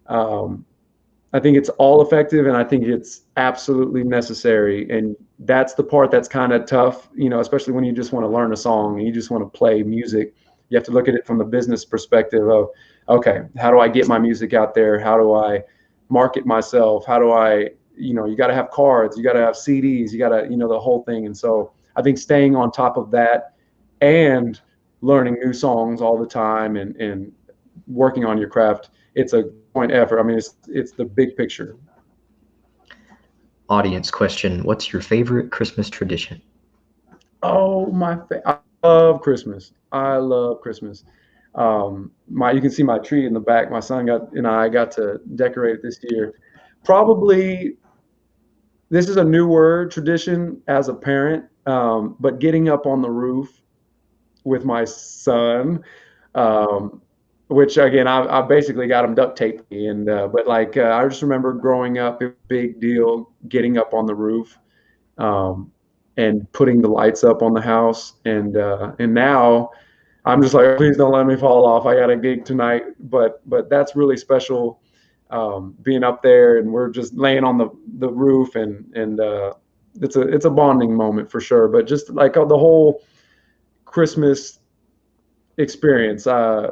I think it's all effective, and I think it's absolutely necessary. And that's the part that's kind of tough, especially when you just want to learn a song and you just want to play music. You have to look at it from the business perspective of, okay, how do I get my music out there? How do I market myself? How do I, you got to have cards, you got to have CDs, you got to, the whole thing. And so I think staying on top of that and learning new songs all the time and working on your craft, it's a joint effort. I mean, it's the big picture. Audience question: what's your favorite Christmas tradition? Oh, I love Christmas. I love Christmas. You can see my tree in the back. My son and I got to decorate it this year. Probably, this is a newer tradition as a parent, but getting up on the roof with my son, which again, I basically got him duct taped, but I just remember growing up, a big deal getting up on the roof, and putting the lights up on the house, and now I'm just like, please don't let me fall off. I got a gig tonight, but that's really special, being up there, and we're just laying on the roof, and it's a bonding moment for sure. But just like the whole Christmas experience,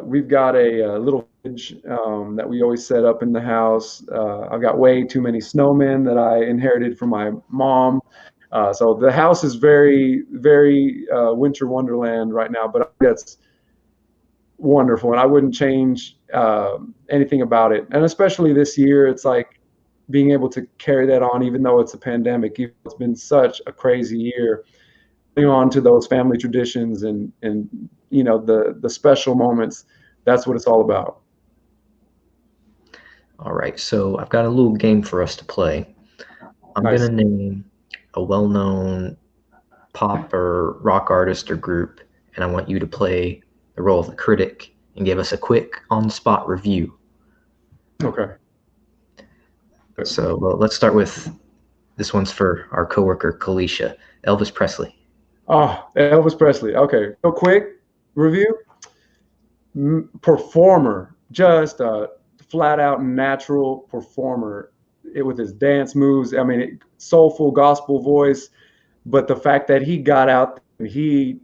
we've got a little fridge that we always set up in the house. I've got way too many snowmen that I inherited from my mom. So the house is very, very winter wonderland right now, but that's wonderful, and I wouldn't change anything about it. And especially this year, it's like being able to carry that on, even though it's a pandemic. It's been such a crazy year. On to those family traditions and the special moments. That's what it's all about. All right, so I've got a little game for us to play. I'm Nice. gonna name a well-known pop or rock artist or group, and I want you to play the role of the critic and give us a quick on-the-spot review. Okay. So let's start with this one's for our coworker Kalisha. Elvis Presley. Oh, Elvis Presley. Okay, real quick review. Performer, just a flat-out natural performer. With his dance moves. I mean, soulful gospel voice, but the fact that he got out, he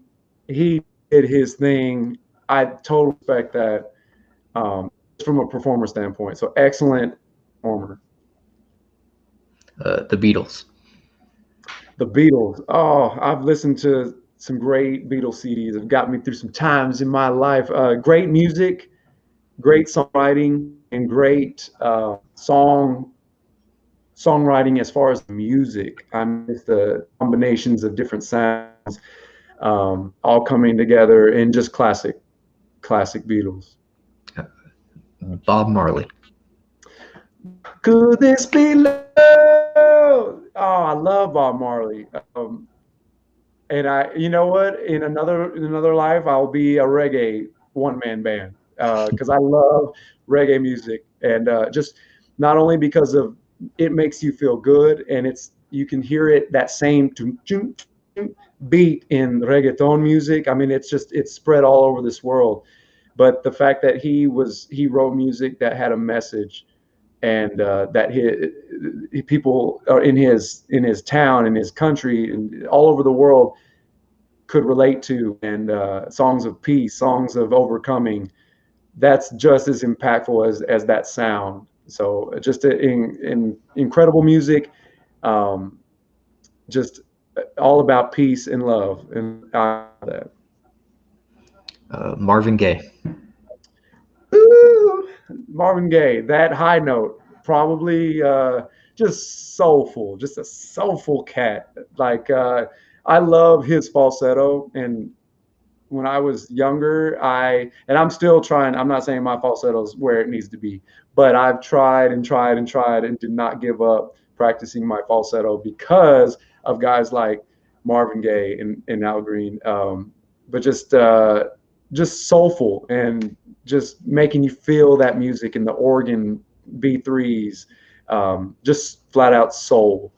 did his thing. I totally respect that from a performer standpoint. So excellent performer. The Beatles. The Beatles. Oh, I've listened to some great Beatles CDs. Have got me through some times in my life. Great music, great songwriting, and great songwriting as far as music. I mean, it's the combinations of different sounds all coming together in just classic Beatles. Bob Marley. Could this be love? Oh, I love Bob Marley. And you know what? In another life, I'll be a reggae one-man band because I love reggae music, and just not only because of it makes you feel good, and you can hear it, that same beat in reggaeton music. I mean, it's spread all over this world. But the fact that he wrote music that had a message, and that people are in his town, in his country, and all over the world could relate to, and songs of peace, songs of overcoming, that's just as impactful as that sound. So just incredible music, just all about peace and love, and that. Marvin Gaye. Ooh, Marvin Gaye, that high note, probably just soulful, just a soulful cat. Like I love his falsetto, and when I was younger, and I'm still trying. I'm not saying my falsetto is where it needs to be, but I've tried and tried and tried and did not give up practicing my falsetto because of guys like Marvin Gaye and Al Green. But just soulful and just making you feel that music and the organ B3s, just flat out soul.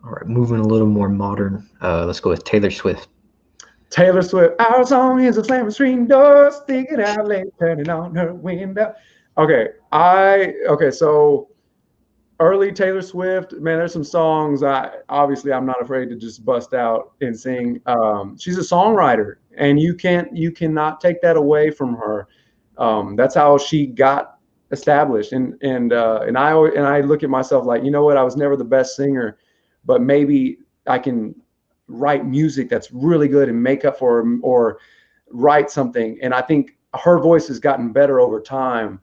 All right, moving a little more modern. Let's go with Taylor Swift. Taylor Swift. Our song is a slamming screen door, sticking out late, turning on her window. Okay, so early Taylor Swift, man, there's some songs obviously I'm not afraid to just bust out and sing. She's a songwriter, and you cannot take that away from her. That's how she got established. And I look at myself like, you know what, I was never the best singer, but maybe I can write music that's really good and make up for, or write something. And I think her voice has gotten better over time.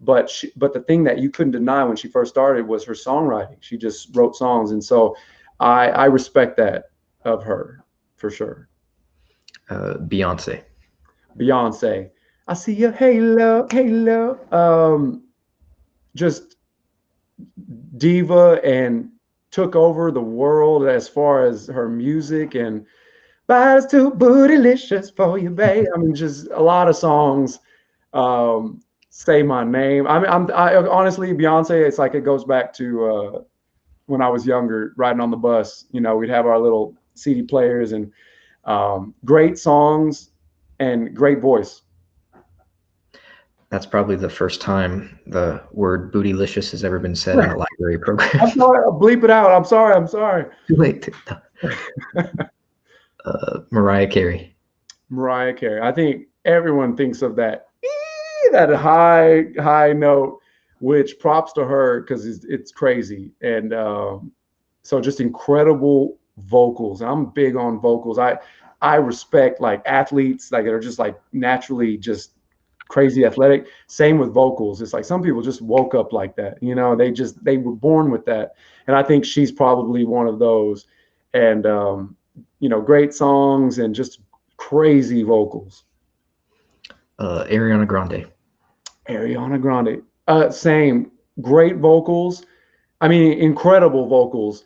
But the thing that you couldn't deny when she first started was her songwriting. She just wrote songs, and so I respect that of her for sure. Beyonce. I see your halo. Just diva, and took over the world as far as her music, and "Body's too bootylicious for you, babe." I mean, just a lot of songs. Say My Name. I honestly, Beyonce, it's like it goes back to when I was younger, riding on the bus. We'd have our little CD players, and great songs and great voice. That's probably the first time the word bootylicious has ever been said in a library program. I'm sorry, I'll bleep it out. I'm sorry. Too late. Mariah Carey. I think everyone thinks of that high note, which props to her because it's crazy. And so just incredible vocals. I'm big on vocals. I respect like athletes like that are just like naturally just crazy athletic. Same with vocals. It's like some people just woke up like that, you know, they were born with that. And I think she's probably one of those. And you know, great songs and just crazy vocals. Ariana Grande. Ariana Grande. Same. Great vocals. I mean, incredible vocals.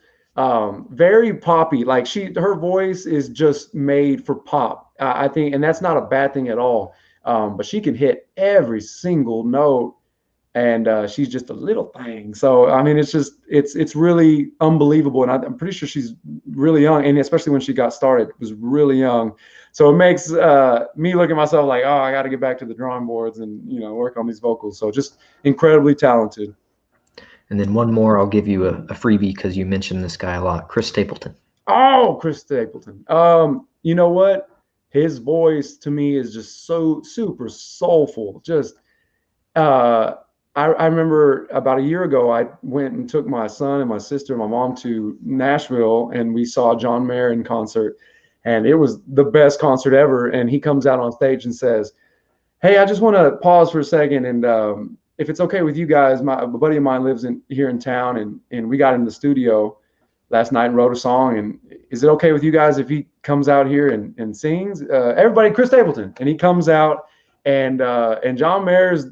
Very poppy. Like her voice is just made for pop. I think, and that's not a bad thing at all. But she can hit every single note, and she's just a little thing. So I mean, it's really unbelievable. And I'm pretty sure she's really young, and especially when she got started, was really young. So it makes me look at myself like, oh, I got to get back to the drawing boards and, you know, work on these vocals. So just incredibly talented. And then one more, I'll give you a freebie because you mentioned this guy a lot, Chris Stapleton. Oh, Chris Stapleton. You know what? His voice to me is just so super soulful. Just I remember about a year ago, I went and took my son and my sister and my mom to Nashville, and we saw John Mayer in concert. And it was the best concert ever. And he comes out on stage and says, hey, I just want to pause for a second. And if it's okay with you guys, a buddy of mine lives here in town, and we got in the studio last night and wrote a song. And is it okay with you guys if he comes out here and sings? Everybody, Chris Stapleton. And he comes out, and John Mayer's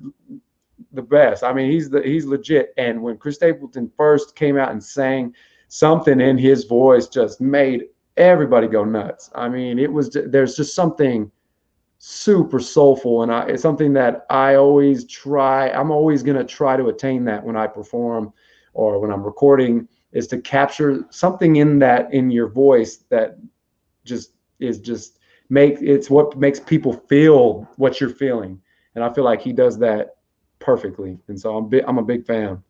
the best. I mean, he's legit. And when Chris Stapleton first came out and sang, something in his voice just made everybody go nuts. I mean, there's just something super soulful, and it's something that I'm always going to try to attain that when I perform or when I'm recording, is to capture something in your voice that it's what makes people feel what you're feeling. And I feel like he does that perfectly. And so I'm a big fan.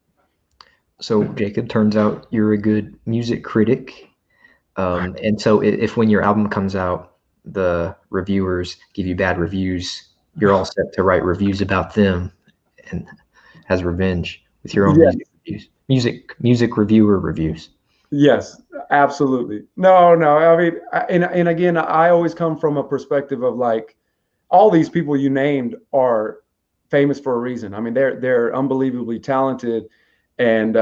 So Jacob, turns out you're a good music critic. And so if when your album comes out, the reviewers give you bad reviews, you're all set to write reviews about them and as revenge with your own music reviews. Music reviewer reviews. Yes, absolutely. No. I mean, and again, I always come from a perspective of like, all these people you named are famous for a reason. I mean, they're unbelievably talented, and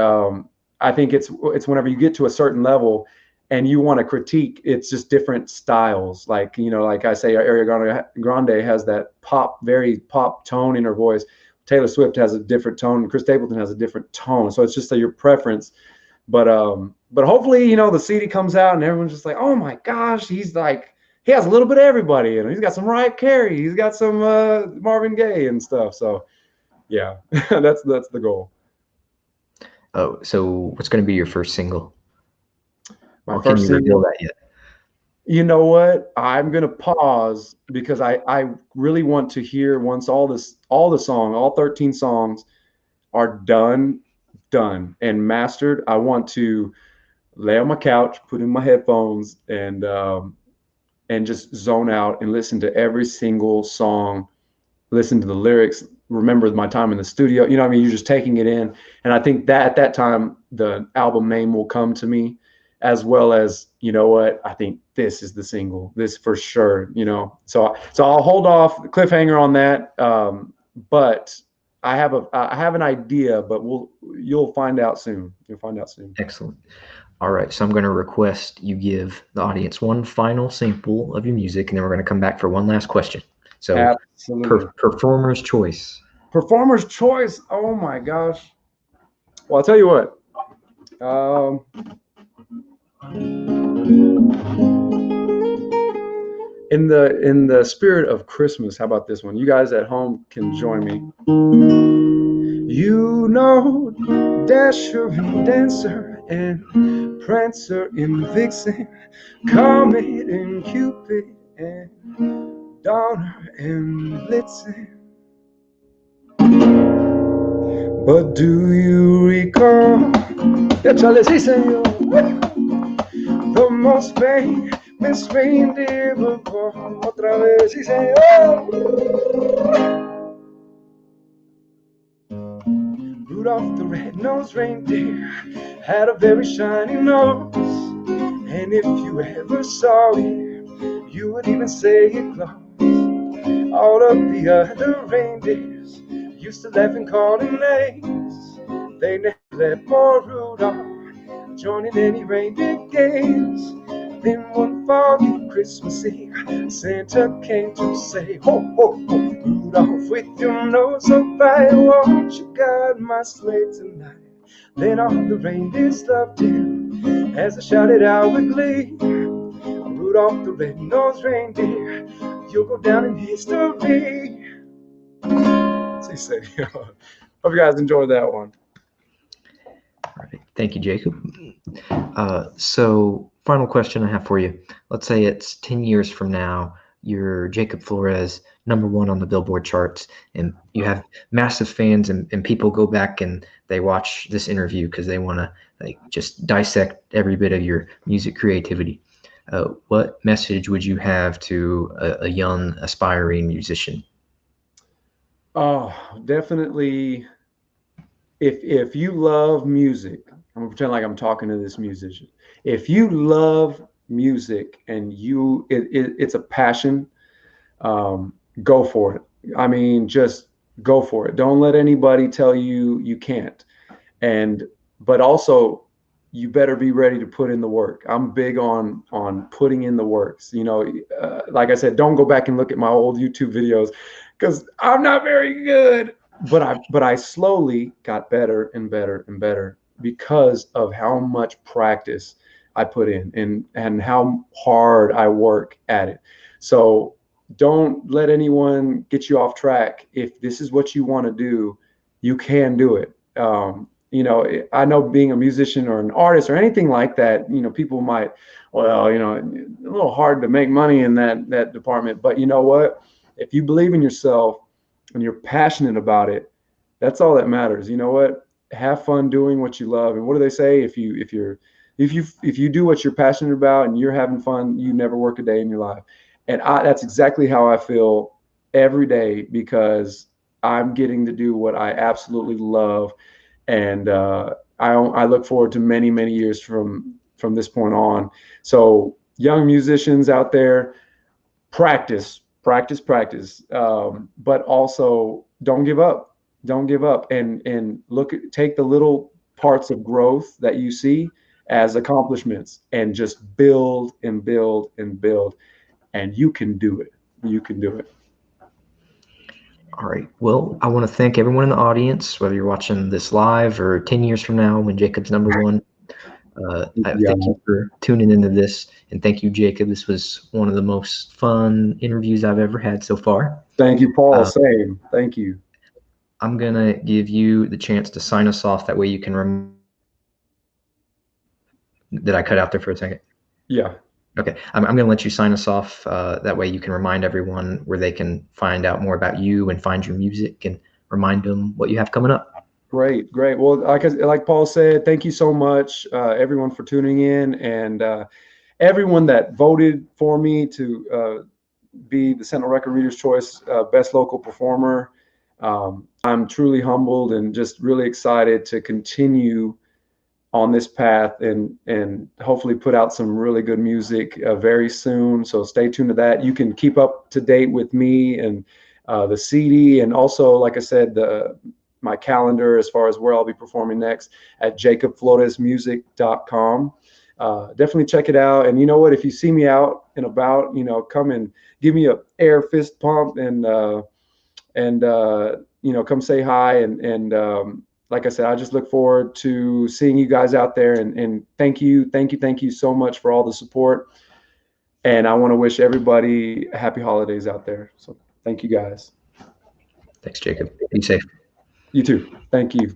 I think it's whenever you get to a certain level and you want to critique, it's just different styles. Like, you know, like I say, Ariana Grande has that very pop tone in her voice. Taylor Swift has a different tone. Chris Stapleton has a different tone. So it's just your preference. But hopefully, you know, the CD comes out and everyone's just like, oh my gosh, he has a little bit of everybody. And he's got some Mariah Carey. He's got some Marvin Gaye and stuff. So yeah, that's the goal. Oh, so what's going to be your first single? My can you reveal that yet? You know what? I'm gonna pause because I really want to hear, once all the 13 songs are done and mastered. I want to lay on my couch, put in my headphones, and just zone out and listen to every single song, listen to the lyrics, remember my time in the studio. You know what I mean? You're just taking it in. And I think that at that time, the album name will come to me, as well as, you know what, I think this is the single, this for sure, you know. So I'll hold off, cliffhanger on that. But I have an idea, but you'll find out soon. You'll find out soon. Excellent. All right, so I'm going to request you give the audience one final sample of your music, and then we're going to come back for one last question. So performer's choice. Performer's choice. Oh my gosh. Well, I'll tell you what. In the spirit of Christmas, how about this one? You guys at home can join me. You know, Dasher and Dancer and Prancer and Vixen, Comet and Cupid and Donner and Blitzen. But do you recall? Échale, sí, señor. The most famous reindeer of all. Otra vez, sí, señor. Rudolph the red-nosed reindeer had a very shiny nose, and if you ever saw it, You would even say it, Claus. All of the other reindeers used to laugh and call him names. They never let poor Rudolph join in any reindeer games. Then one foggy Christmas Eve, Santa came to say, ho, ho, ho, Rudolph, with your nose so bright, won't you guide my sleigh tonight? Then all the reindeers loved him as they shouted out with glee, Rudolph the red-nosed reindeer, you'll go down in history. So he said, hope you guys enjoyed that one. All right. Thank you, Jacob. So final question I have for you. Let's say it's 10 years from now, you're Jacob Flores, #1 on the Billboard charts, and you have massive fans, and people go back and they watch this interview because they want to just dissect every bit of your music creativity. What message would you have to a young aspiring musician? Oh, definitely. If you love music, I'm gonna pretend like I'm talking to this musician. If you love music and it's a passion, go for it. I mean, just go for it. Don't let anybody tell you you can't. But also, you better be ready to put in the work. I'm big on putting in the works. Like I said, don't go back and look at my old YouTube videos because I'm not very good. But I slowly got better and better and better because of how much practice I put in and how hard I work at it. So don't let anyone get you off track. If this is what you want to do, you can do it. I know being a musician or an artist or anything like that, people might, well, a little hard to make money in that department. But you know what? If you believe in yourself and you're passionate about it, that's all that matters. You know what? Have fun doing what you love. And what do they say? If you do what you're passionate about and you're having fun, you never work a day in your life. And that's exactly how I feel every day because I'm getting to do what I absolutely love. And I look forward to many, many years from this point on. So young musicians out there, practice, but also don't give up. Don't give up and take the little parts of growth that you see as accomplishments and just build and build and build. And you can do it. You can do it. All right. Well, I want to thank everyone in the audience, whether you're watching this live or 10 years from now when Jacob's #1. Thank you for tuning into this. And thank you, Jacob. This was one of the most fun interviews I've ever had so far. Thank you, Paul. Same. Thank you. I'm going to give you the chance to sign us off. That way you can Did I cut out there for a second? Yeah. Okay. I'm going to let you sign us off. That way you can remind everyone where they can find out more about you and find your music and remind them what you have coming up. Great. Well, like Paul said, thank you so much, everyone, for tuning in, and everyone that voted for me to be the Sentinel Record Reader's Choice Best Local Performer. I'm truly humbled and just really excited to continue on this path and hopefully put out some really good music very soon. So stay tuned to that. You can keep up to date with me and the CD, and also, like I said, my calendar as far as where I'll be performing next at jacobfloresmusic.com. Definitely check it out. And you know what? If you see me out and about, come and give me a air fist pump and come say hi. And like I said, I just look forward to seeing you guys out there. And thank you so much for all the support. And I want to wish everybody happy holidays out there. So thank you guys. Thanks, Jacob. Be safe. You too. Thank you.